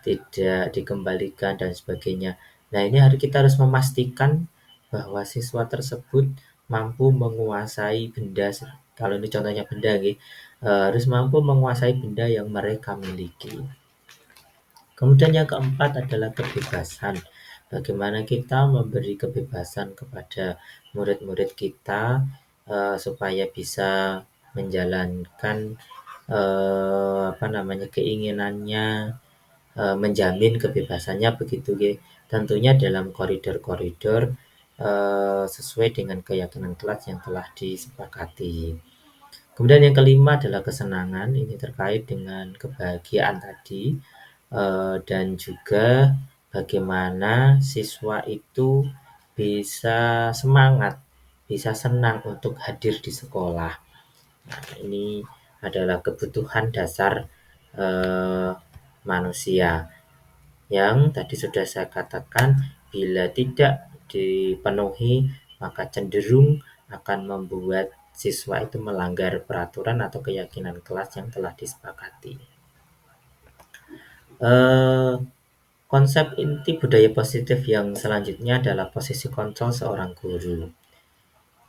tidak dikembalikan dan sebagainya. Nah, ini kita harus memastikan bahwa siswa tersebut mampu menguasai benda, kalau ini contohnya benda, harus mampu menguasai benda yang mereka miliki. Kemudian yang keempat adalah kebebasan. Bagaimana kita memberi kebebasan kepada murid-murid kita supaya bisa menjalankan apa namanya, keinginannya, menjamin kebebasannya begitu, tentunya dalam koridor-koridor sesuai dengan keyakinan kelas yang telah disepakati. Kemudian yang kelima adalah kesenangan, ini terkait dengan kebahagiaan tadi, dan juga bagaimana siswa itu bisa semangat, bisa senang untuk hadir di sekolah. Nah, ini adalah kebutuhan dasar eh, manusia yang tadi sudah saya katakan, bila tidak dipenuhi maka cenderung akan membuat siswa itu melanggar peraturan atau keyakinan kelas yang telah disepakati. Konsep inti budaya positif yang selanjutnya adalah posisi kontrol seorang guru.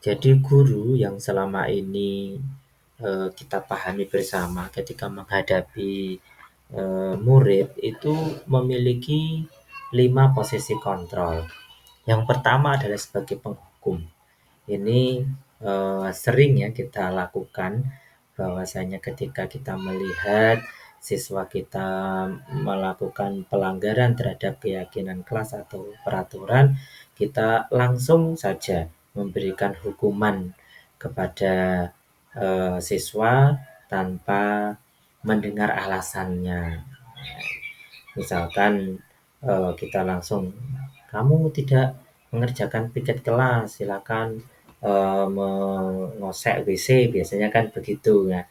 Jadi guru yang selama ini kita pahami bersama ketika menghadapi murid itu memiliki 5 posisi kontrol. Yang pertama adalah sebagai penghukum. Ini sering ya kita lakukan, bahwasanya ketika kita melihat siswa kita melakukan pelanggaran terhadap keyakinan kelas atau peraturan, kita langsung saja memberikan hukuman kepada siswa tanpa mendengar alasannya. Misalkan kita langsung, kamu tidak mengerjakan piket kelas, silakan mengosek WC, biasanya kan begitu ya.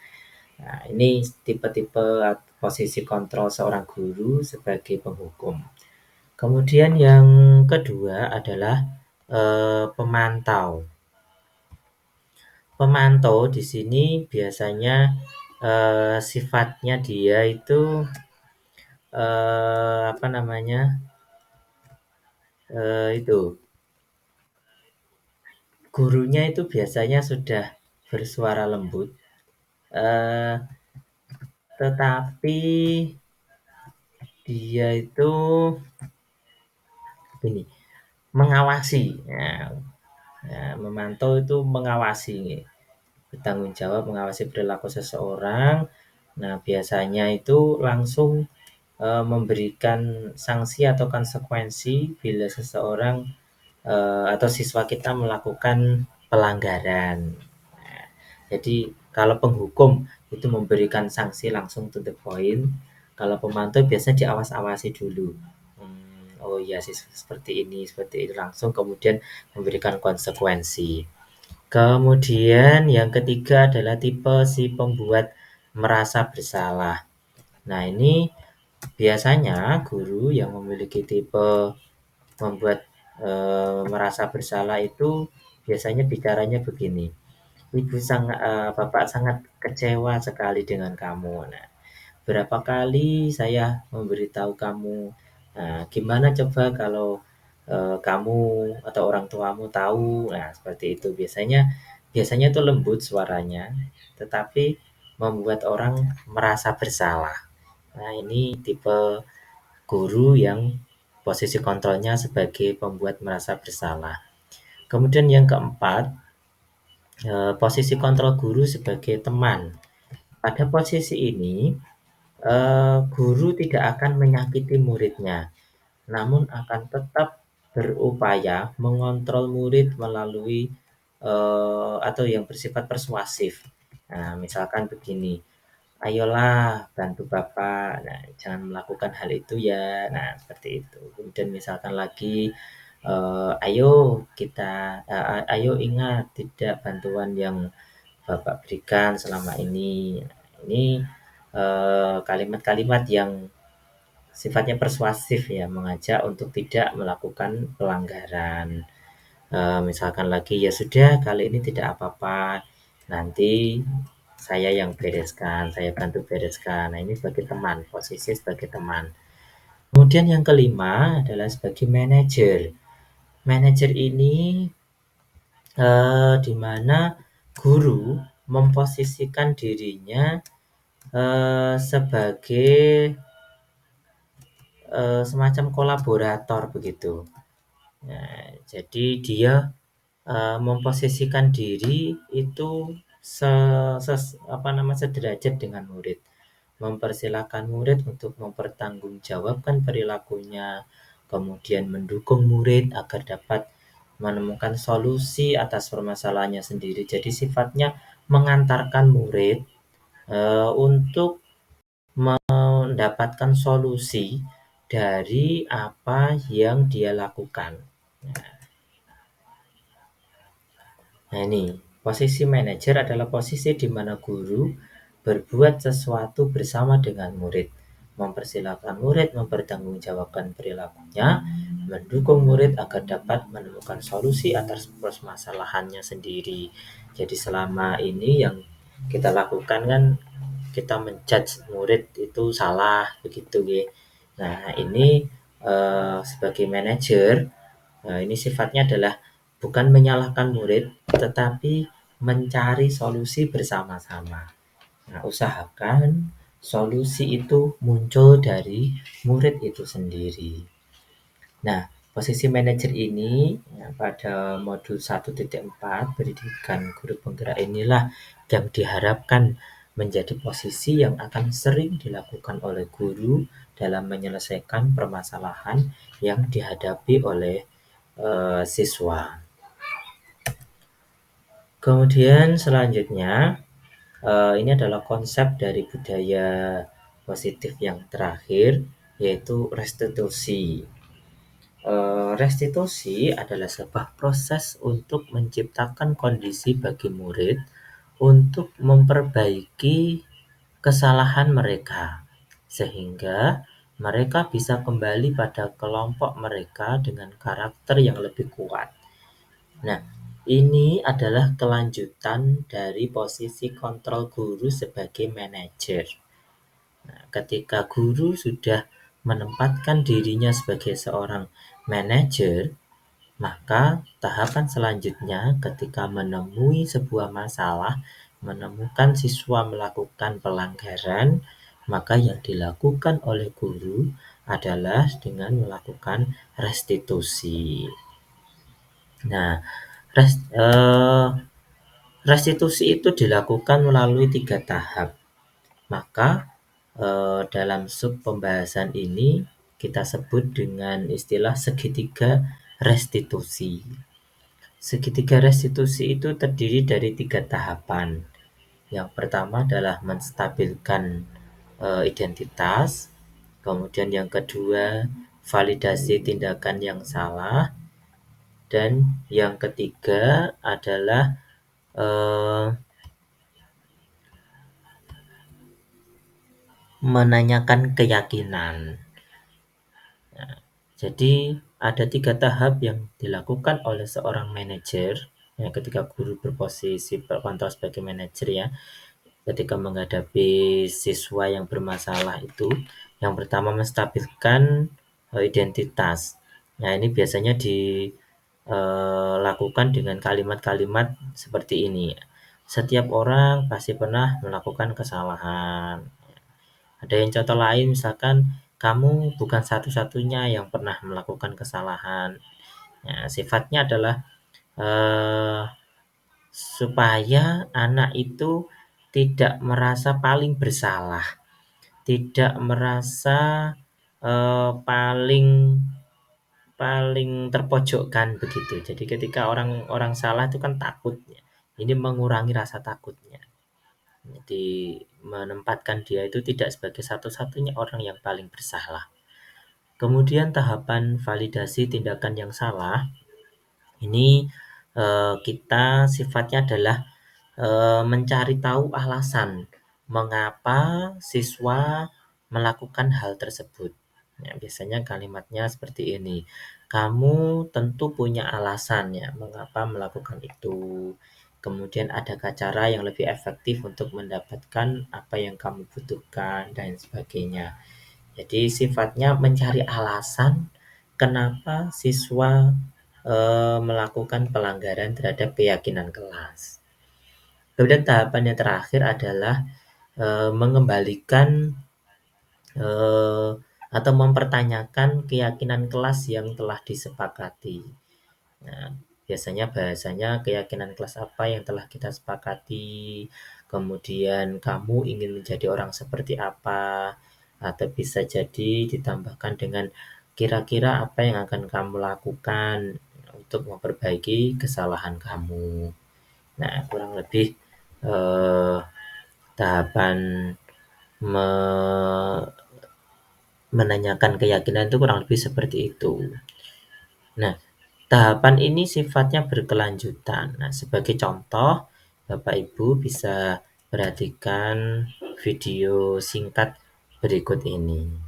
Nah, ini tipe-tipe posisi kontrol seorang guru sebagai penghukum. Kemudian yang kedua adalah pemantau. Pemantau di sini biasanya sifatnya dia itu apa namanya, itu gurunya itu biasanya sudah bersuara lembut, eh, tetapi dia itu ini mengawasi, memantau itu mengawasi, bertanggung jawab mengawasi perilaku seseorang. Nah, biasanya itu langsung memberikan sanksi atau konsekuensi bila seseorang atau siswa kita melakukan pelanggaran. Nah, jadi kalau penghukum itu memberikan sanksi langsung to the point, kalau pemantau biasanya diawas-awasi dulu. Oh iya sih, seperti ini langsung, kemudian memberikan konsekuensi. Kemudian yang ketiga adalah tipe si pembuat merasa bersalah. Nah, ini biasanya guru yang memiliki tipe membuat merasa bersalah itu biasanya bicaranya begini, Bapak sangat kecewa sekali dengan kamu. Nah, berapa kali saya memberitahu kamu, nah, gimana coba kalau kamu atau orang tuamu tahu. Nah, seperti itu biasanya, biasanya itu lembut suaranya, tetapi membuat orang merasa bersalah. Nah, ini tipe guru yang posisi kontrolnya sebagai pembuat merasa bersalah. Kemudian yang keempat, posisi kontrol guru sebagai teman. Pada posisi ini, guru tidak akan menyakiti muridnya, namun akan tetap berupaya mengontrol murid melalui atau yang bersifat persuasif. Nah, misalkan begini, ayolah bantu Bapak, nah jangan melakukan hal itu ya, nah seperti itu. Kemudian misalkan lagi ayo ingat tidak bantuan yang Bapak berikan selama ini. Ini kalimat-kalimat yang sifatnya persuasif ya, mengajak untuk tidak melakukan pelanggaran. Misalkan lagi, ya sudah kali ini tidak apa-apa, nanti saya yang bereskan, saya bantu bereskan. Nah, ini sebagai teman, posisi sebagai teman. Kemudian yang kelima adalah sebagai manajer. Manajer ini di mana guru memposisikan dirinya sebagai semacam kolaborator begitu. Nah, jadi dia memposisikan diri itu sederajat dengan murid. Mempersilahkan murid untuk mempertanggungjawabkan perilakunya, kemudian mendukung murid agar dapat menemukan solusi atas permasalahannya sendiri. Jadi sifatnya mengantarkan murid untuk mendapatkan solusi dari apa yang dia lakukan. Nah ini, posisi manajer adalah posisi di mana guru berbuat sesuatu bersama dengan murid, mempersilahkan murid mempertanggungjawabkan perilakunya, mendukung murid agar dapat menemukan solusi atas permasalahannya sendiri. Jadi selama ini yang kita lakukan kan kita menjudge murid itu salah begitu ya. Nah ini sebagai manajer, ini sifatnya adalah bukan menyalahkan murid, tetapi mencari solusi bersama-sama. Nah, usahakan solusi itu muncul dari murid itu sendiri. Nah, posisi manajer ini ya, pada modul 1.4 pendidikan guru penggerak inilah yang diharapkan menjadi posisi yang akan sering dilakukan oleh guru dalam menyelesaikan permasalahan yang dihadapi oleh siswa. Kemudian selanjutnya ini adalah konsep dari budaya positif yang terakhir, yaitu restitusi. Restitusi adalah sebuah proses untuk menciptakan kondisi bagi murid untuk memperbaiki kesalahan mereka, sehingga mereka bisa kembali pada kelompok mereka dengan karakter yang lebih kuat. Nah, ini adalah kelanjutan dari posisi kontrol guru sebagai manajer. Nah, ketika guru sudah menempatkan dirinya sebagai seorang manajer, maka tahapan selanjutnya ketika menemui sebuah masalah, menemukan siswa melakukan pelanggaran, maka yang dilakukan oleh guru adalah dengan melakukan restitusi. Nah, restitusi itu dilakukan melalui 3 tahap. Maka dalam sub pembahasan ini kita sebut dengan istilah segitiga restitusi. Segitiga restitusi itu terdiri dari 3 tahapan. Yang pertama adalah menstabilkan identitas, kemudian yang kedua validasi tindakan yang salah, dan yang ketiga adalah menanyakan keyakinan. Nah, jadi ada 3 tahap yang dilakukan oleh seorang manajer ya, ketika guru berposisi berkontrol sebagai manajer ya, ketika menghadapi siswa yang bermasalah itu. Yang pertama menstabilkan identitas. Nah ini biasanya dilakukan dengan kalimat-kalimat seperti ini. Setiap orang pasti pernah melakukan kesalahan. Ada yang contoh lain misalkan kamu bukan satu-satunya yang pernah melakukan kesalahan. Nah, sifatnya adalah supaya anak itu tidak merasa paling bersalah, tidak merasa paling terpojokkan begitu. Jadi ketika orang salah itu kan takut. Ini mengurangi rasa takutnya. Jadi menempatkan dia itu tidak sebagai satu-satunya orang yang paling bersalah. Kemudian tahapan validasi tindakan yang salah, ini kita sifatnya adalah mencari tahu alasan mengapa siswa melakukan hal tersebut. Ya, biasanya kalimatnya seperti ini. Kamu tentu punya alasan ya mengapa melakukan itu. Kemudian adakah cara yang lebih efektif untuk mendapatkan apa yang kamu butuhkan dan sebagainya. Jadi sifatnya mencari alasan kenapa siswa melakukan pelanggaran terhadap keyakinan kelas. Kemudian tahapan yang terakhir adalah mengembalikan atau mempertanyakan keyakinan kelas yang telah disepakati. Nah, biasanya bahasanya keyakinan kelas apa yang telah kita sepakati, kemudian kamu ingin menjadi orang seperti apa, atau bisa jadi ditambahkan dengan kira-kira apa yang akan kamu lakukan untuk memperbaiki kesalahan kamu. Nah, kurang lebih tahapan menanyakan keyakinan itu kurang lebih seperti itu. Nah, tahapan ini sifatnya berkelanjutan. Nah, sebagai contoh, Bapak Ibu bisa perhatikan video singkat berikut ini.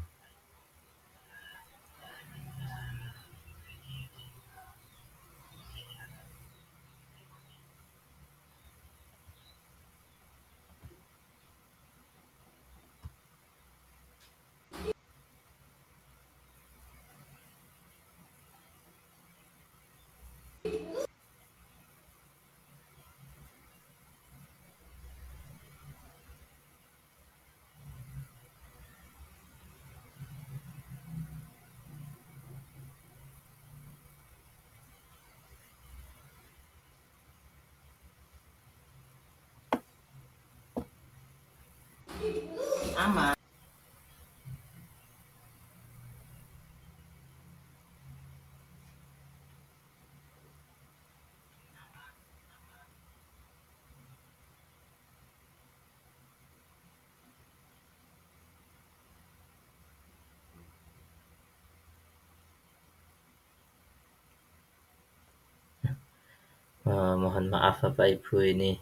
Mohon maaf Bapak Ibu, ini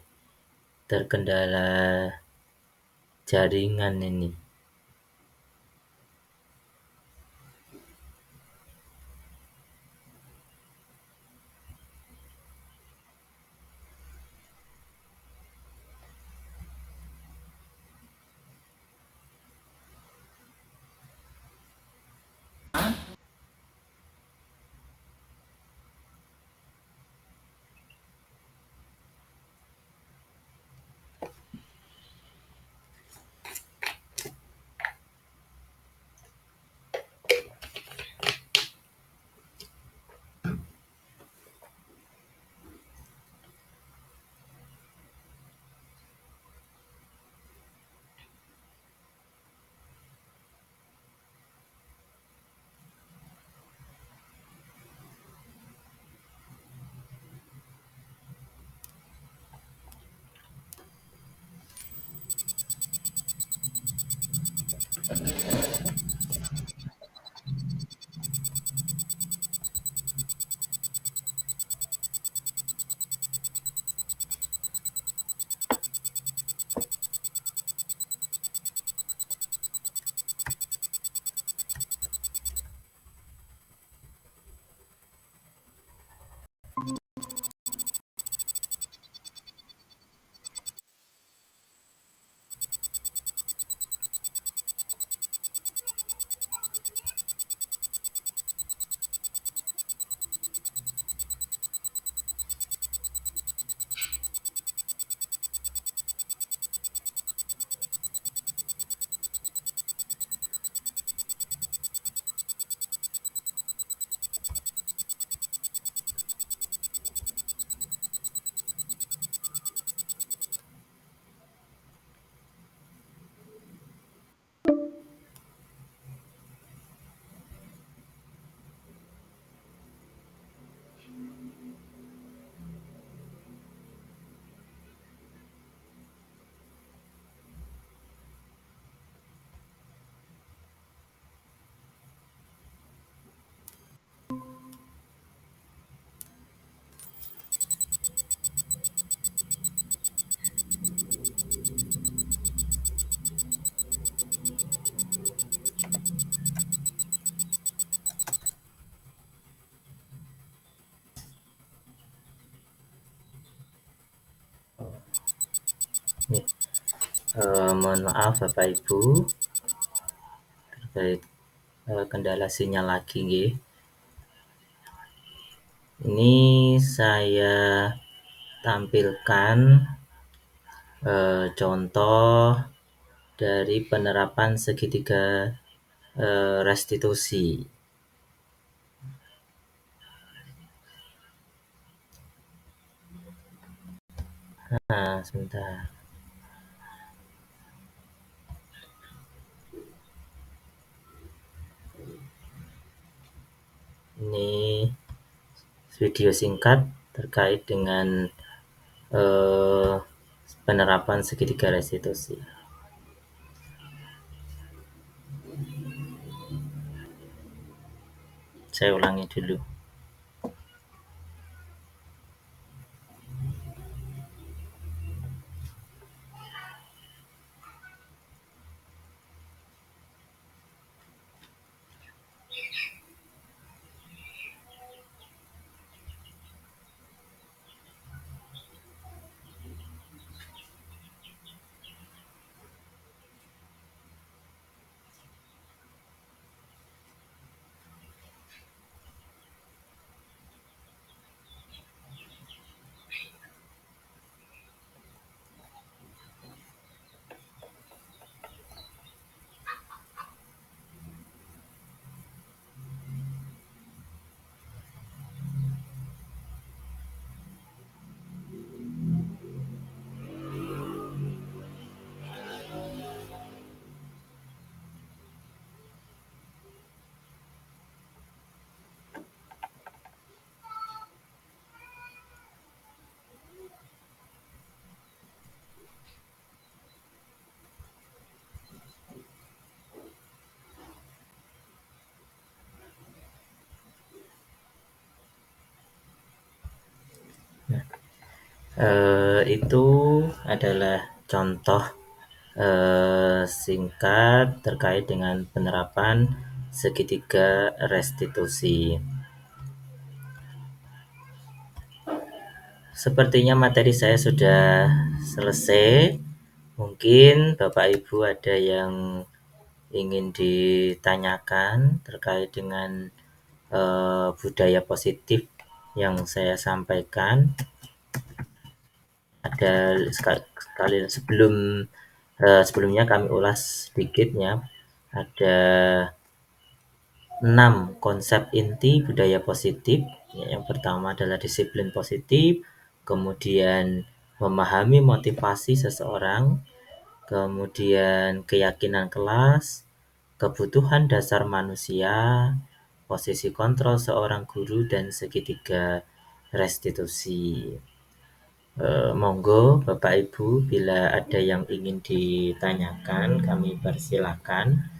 terkendala jaringan ini. Mohon maaf Bapak Ibu terkait kendala sinyal lagi nggih. Ini saya tampilkan contoh dari penerapan segitiga restitusi. Nah, sebentar. Ini video singkat terkait dengan penerapan segitiga restitusi. Saya ulangi dulu. Itu adalah contoh singkat terkait dengan penerapan segitiga restitusi. Sepertinya materi saya sudah selesai. Mungkin Bapak Ibu ada yang ingin ditanyakan terkait dengan budaya positif yang saya sampaikan. Ada sekali sebelumnya kami ulas sedikit ya. Ada 6 konsep inti budaya positif. Yang pertama adalah disiplin positif, kemudian memahami motivasi seseorang, kemudian keyakinan kelas, kebutuhan dasar manusia, posisi kontrol seorang guru, dan segitiga restitusi. Monggo Bapak Ibu bila ada yang ingin ditanyakan kami persilakan.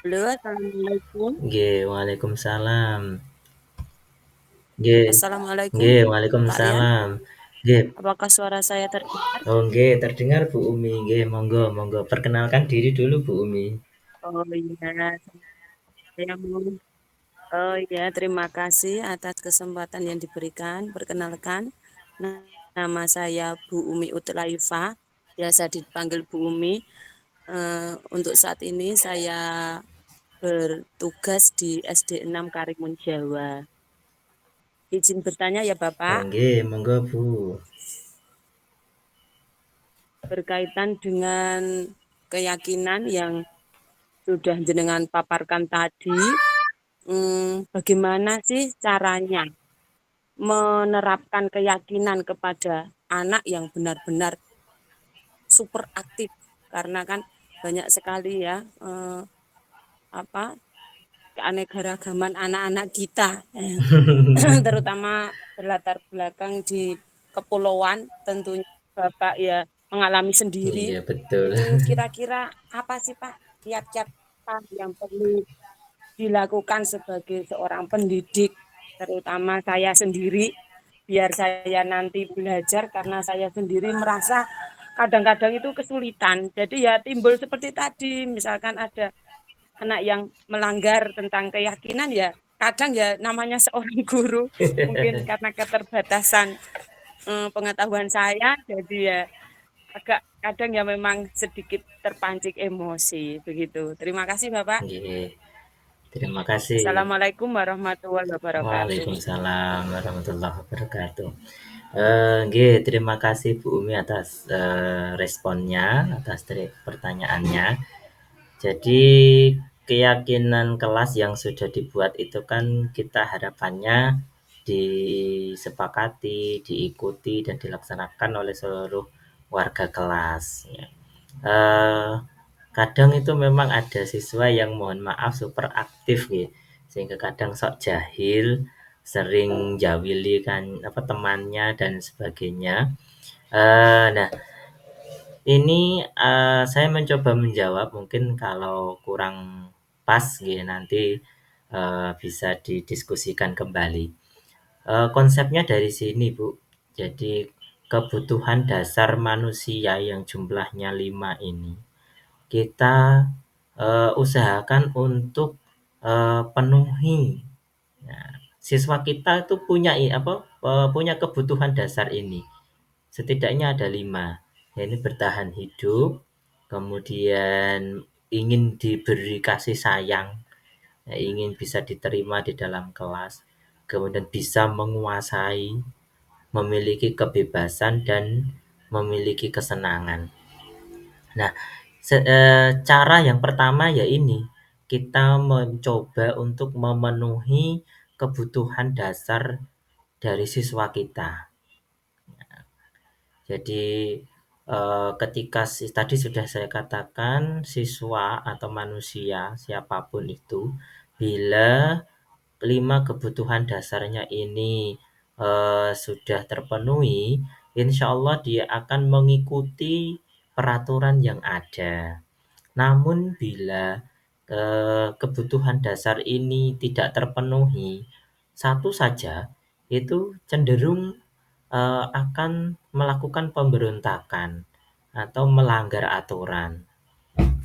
Halo, assalamualaikum. Nggih, waalaikumsalam. Nggih. Assalamualaikum. Nggih, Pak Rian, waalaikumsalam. Nggih. apakah suara saya terdengar? Oh, nggih, terdengar Bu Umi. Nggih, monggo, monggo. Perkenalkan diri dulu Bu Umi. Oh iya, saya mau. Oh iya, terima kasih atas kesempatan yang diberikan. Perkenalkan, nama saya Bu Umi Utlaifah, biasa dipanggil Bu Umi. Untuk saat ini saya bertugas di SD 6 Karimun Jawa. Izin bertanya ya Oh, Bapak, nggih, monggo Bu. berkaitan dengan keyakinan yang sudah jenengan paparkan tadi, bagaimana sih caranya menerapkan keyakinan kepada anak yang benar-benar super aktif, karena kan banyak sekali ya keanekaragaman anak-anak kita, terutama berlatar belakang di kepulauan, tentunya Bapak ya mengalami sendiri. Iya, betul. Itu kira-kira apa sih Pak kiat-kiat yang perlu dilakukan sebagai seorang pendidik, terutama saya sendiri, biar saya nanti belajar karena saya sendiri merasa kadang-kadang itu kesulitan. Jadi ya timbul seperti tadi, misalkan ada anak yang melanggar tentang keyakinan ya kadang ya namanya seorang guru mungkin karena keterbatasan pengetahuan saya jadi ya agak kadang ya memang sedikit terpancing emosi begitu. Terima kasih Bapak. Nggih. Terima kasih. Assalamualaikum warahmatullahi wabarakatuh. Waalaikumsalam warahmatullahi wabarakatuh. Nggih, terima kasih Bu Umi atas responnya, atas pertanyaannya. Jadi keyakinan kelas yang sudah dibuat itu kan kita harapannya disepakati, diikuti dan dilaksanakan oleh seluruh warga kelas. Ya. Kadang itu memang ada siswa yang mohon maaf super aktif gitu, sehingga kadang sok jahil, sering jawili kan apa temannya dan sebagainya. Nah, ini saya mencoba menjawab, mungkin kalau kurang pas gitu nanti bisa didiskusikan kembali. Konsepnya dari sini Bu. Jadi kebutuhan dasar manusia yang jumlahnya 5 ini kita usahakan untuk penuhi. Nah, siswa kita itu punya kebutuhan dasar ini. Setidaknya ada 5. Ini bertahan hidup, kemudian ingin diberi kasih sayang, ingin bisa diterima di dalam kelas, kemudian bisa menguasai, memiliki kebebasan dan memiliki kesenangan. Nah, cara yang pertama ya ini, kita mencoba untuk memenuhi kebutuhan dasar dari siswa kita. Jadi ketika tadi sudah saya katakan siswa atau manusia siapapun itu bila 5 kebutuhan dasarnya ini sudah terpenuhi, insya Allah dia akan mengikuti peraturan yang ada. Namun bila kebutuhan dasar ini tidak terpenuhi, satu saja itu cenderung akan melakukan pemberontakan atau melanggar aturan.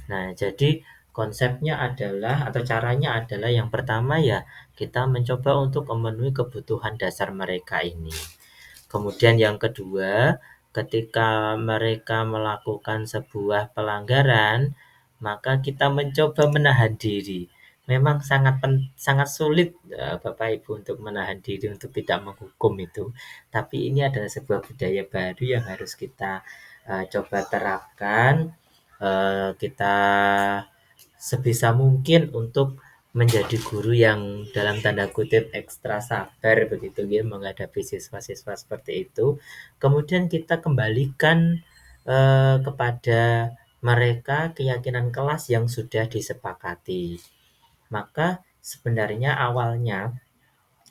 Nah, jadi konsepnya adalah atau caranya adalah yang pertama ya kita mencoba untuk memenuhi kebutuhan dasar mereka ini. Kemudian yang kedua, ketika mereka melakukan sebuah pelanggaran, maka kita mencoba menahan diri. Memang sangat sulit Bapak Ibu untuk menahan diri untuk tidak menghukum itu. Tapi ini adalah sebuah budaya baru yang harus kita coba terapkan. Kita sebisa mungkin untuk menjadi guru yang dalam tanda kutip ekstra sabar begitu ya menghadapi siswa-siswa seperti itu. Kemudian kita kembalikan kepada mereka keyakinan kelas yang sudah disepakati. Maka sebenarnya awalnya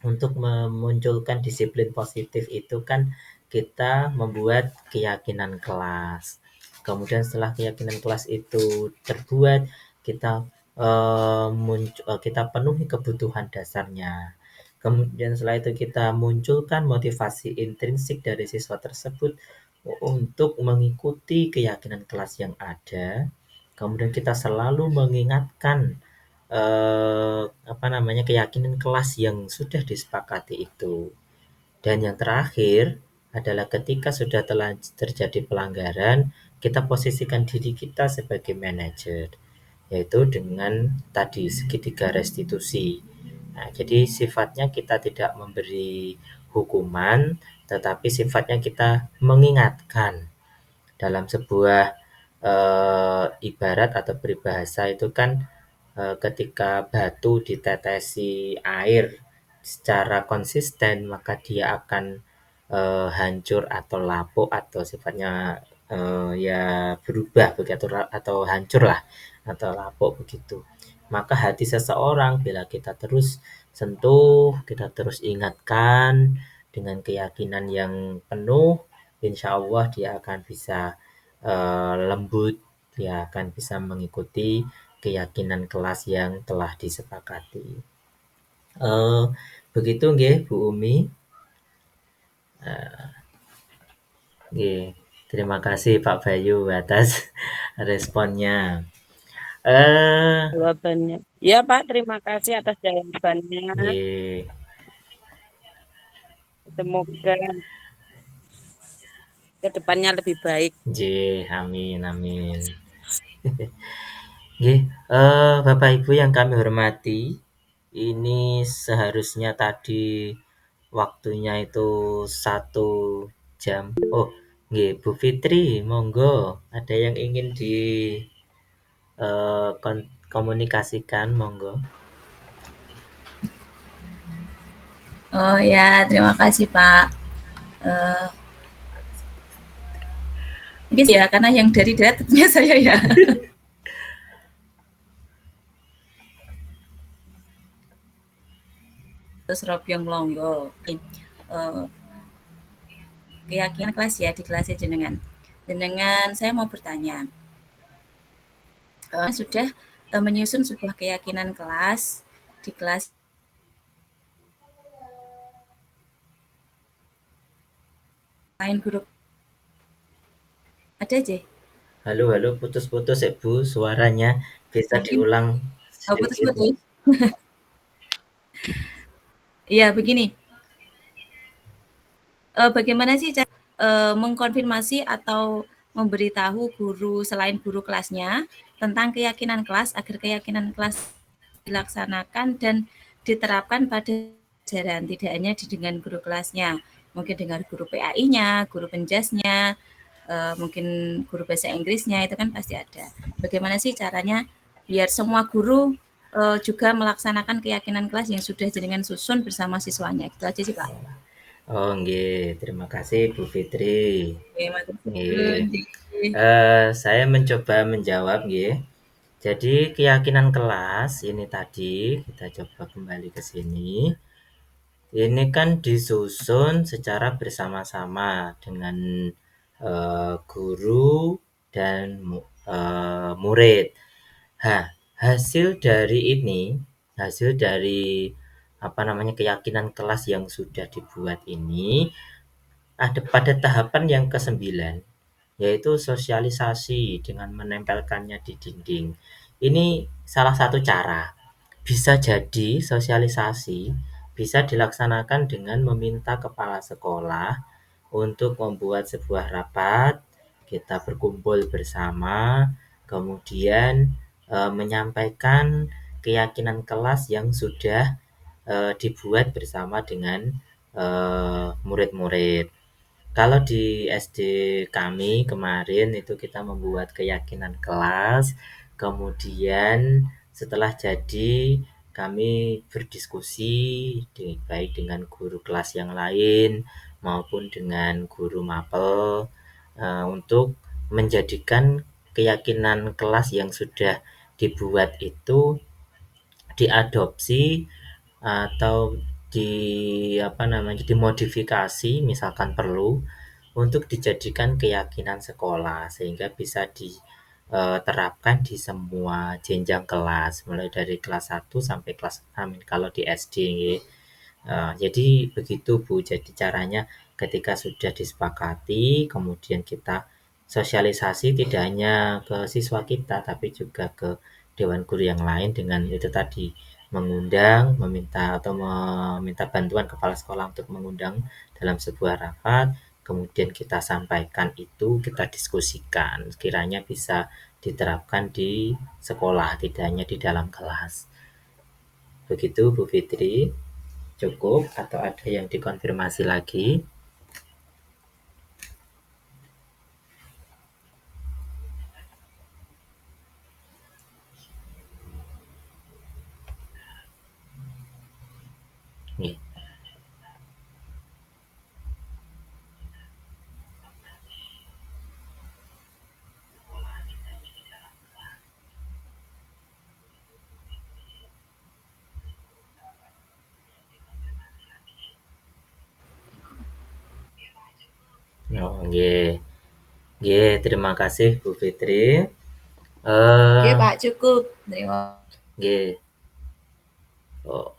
untuk memunculkan disiplin positif itu kan kita membuat keyakinan kelas. Kemudian setelah keyakinan kelas itu terbuat, kita kita penuhi kebutuhan dasarnya. Kemudian setelah itu kita munculkan motivasi intrinsik dari siswa tersebut untuk mengikuti keyakinan kelas yang ada. Kemudian kita selalu mengingatkan keyakinan kelas yang sudah disepakati itu. Dan yang terakhir adalah ketika sudah telah terjadi pelanggaran, kita posisikan diri kita sebagai manajer, yaitu dengan tadi segitiga restitusi. Nah, jadi sifatnya kita tidak memberi hukuman, tetapi sifatnya kita mengingatkan. Dalam sebuah ibarat atau peribahasa itu kan ketika batu ditetesi air secara konsisten maka dia akan hancur atau lapuk atau sifatnya ya berubah begitu atau hancur lah atau lapuk begitu. Maka hati seseorang bila kita terus sentuh, kita terus ingatkan, dengan keyakinan yang penuh, insya Allah dia akan bisa lembut, dia akan bisa mengikuti keyakinan kelas yang telah disepakati. Begitu nggih Bu Umi. Nggih, terima kasih Pak Bayu atas responnya. Jawabannya. Ya Pak, terima kasih atas jawabannya. Nggih, Semoga kedepannya lebih baik. nggih, amin amin. Nggih, Bapak Ibu yang kami hormati, ini seharusnya tadi waktunya itu 1 jam. Oh, nggih, Bu Fitri, monggo. Ada yang ingin komunikasikan, monggo. Oh ya, terima kasih Pak. Mungkin ya, karena yang dari darat tentunya saya ya. Terus Robyong Longgo. Keyakinan kelas ya di kelasnya jenengan. Jenengan saya mau bertanya. Sudah menyusun sebuah keyakinan kelas di kelas lain guru ada aja. Halo, putus-putus ya Bu, suaranya bisa Mungkin diulang sedikit. putus-putus. Iya, begini. Bagaimana sih cara mengkonfirmasi atau memberitahu guru selain guru kelasnya tentang keyakinan kelas agar keyakinan kelas dilaksanakan dan diterapkan pada pelajaran, tidak hanya dengan guru kelasnya, mungkin dengan guru PAI-nya, guru penjasnya, mungkin guru bahasa Inggrisnya, itu kan pasti ada. Bagaimana sih caranya biar semua guru juga melaksanakan keyakinan kelas yang sudah jenengan susun bersama siswanya? Itu aja sih Pak. Oh nggih, terima kasih Bu Fitri. Oke, matur Nggih. suwun. Saya mencoba menjawab nggih. Jadi keyakinan kelas ini tadi kita coba kembali ke sini. Ini kan disusun secara bersama-sama dengan guru dan murid. Hasil dari ini, hasil dari apa namanya keyakinan kelas yang sudah dibuat ini ada pada tahapan yang ke-9, yaitu sosialisasi dengan menempelkannya di dinding. Ini salah satu cara. Bisa jadi sosialisasi bisa dilaksanakan dengan meminta kepala sekolah untuk membuat sebuah rapat, kita berkumpul bersama, kemudian menyampaikan keyakinan kelas yang sudah dibuat bersama dengan murid-murid. Kalau di SD kami kemarin itu kita membuat keyakinan kelas, kemudian setelah jadi kami berdiskusi baik dengan guru kelas yang lain maupun dengan guru mapel untuk menjadikan keyakinan kelas yang sudah dibuat itu diadopsi atau di apa namanya dimodifikasi misalkan perlu untuk dijadikan keyakinan sekolah sehingga bisa diterapkan di semua jenjang kelas mulai dari kelas 1 sampai kelas 6 kalau di SD. Jadi begitu Bu, jadi caranya ketika sudah disepakati kemudian kita sosialisasi tidak hanya ke siswa kita tapi juga ke dewan guru yang lain dengan itu tadi mengundang, meminta bantuan kepala sekolah untuk mengundang dalam sebuah rapat, kemudian kita sampaikan itu, kita diskusikan, kiranya bisa diterapkan di sekolah, tidak hanya di dalam kelas. Begitu Bu Fitri, cukup atau ada yang dikonfirmasi lagi? Nih. Oh, nggih. Nggih, terima kasih Bu Fitri. Oke, Pak, cukup. Terima Nggih. Oh,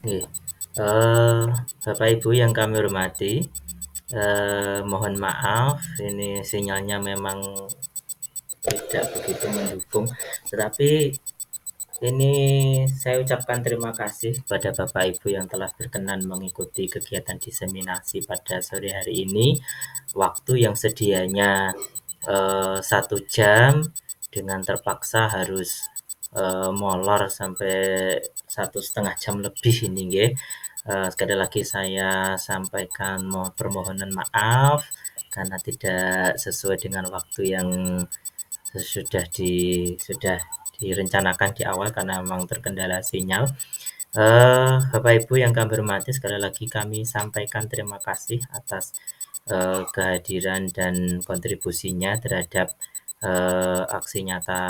nggih. Bapak Ibu yang kami hormati, mohon maaf ini sinyalnya memang tidak begitu mendukung, tetapi ini saya ucapkan terima kasih pada Bapak Ibu yang telah berkenan mengikuti kegiatan diseminasi pada sore hari ini. Waktu yang sedianya 1 jam dengan terpaksa harus molor sampai 1,5 jam lebih ini nggih. Sekali lagi saya sampaikan permohonan maaf karena tidak sesuai dengan waktu yang sudah direncanakan di awal karena memang terkendala sinyal. Bapak Ibu yang kami hormati, sekali lagi kami sampaikan terima kasih atas kehadiran dan kontribusinya terhadap aksi nyata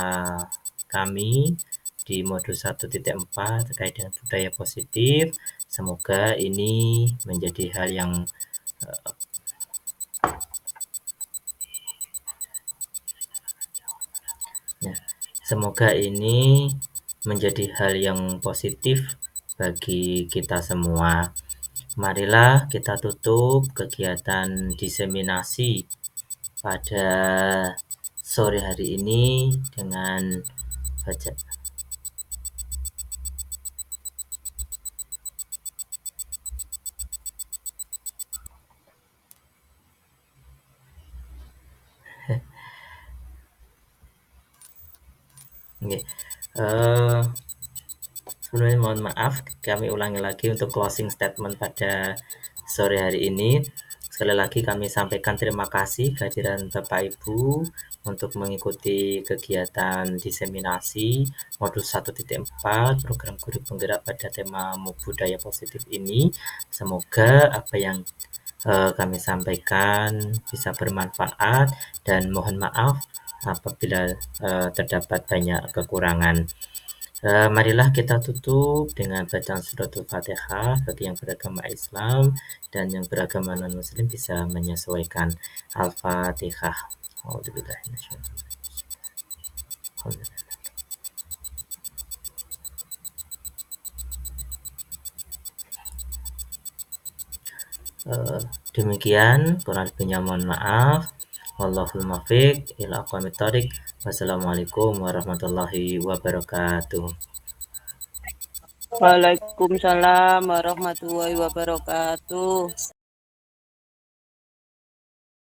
kami di modul 1.4 terkait dengan budaya positif. Semoga ini menjadi hal yang semoga ini menjadi hal yang positif bagi kita semua. Marilah kita tutup kegiatan diseminasi pada sore hari ini dengan baca. Nggih. Sebelumnya mohon maaf, kami ulangi lagi untuk closing statement pada sore hari ini. Sekali lagi kami sampaikan terima kasih kehadiran Bapak Ibu untuk mengikuti kegiatan diseminasi modul 1.4 program guru penggerak pada tema budaya positif ini. Semoga apa yang kami sampaikan bisa bermanfaat dan mohon maaf apabila terdapat banyak kekurangan. Marilah kita tutup dengan bacaan suratul Fatihah bagi yang beragama Islam dan yang beragama non-Muslim bisa menyesuaikan. Al-Fatihah. Demikian, kurang lebihnya mohon maaf. Wallahul muwaffiq ila aqwamit thoriq. Wassalamualaikum warahmatullahi wabarakatuh. Waalaikumsalam warahmatullahi wabarakatuh.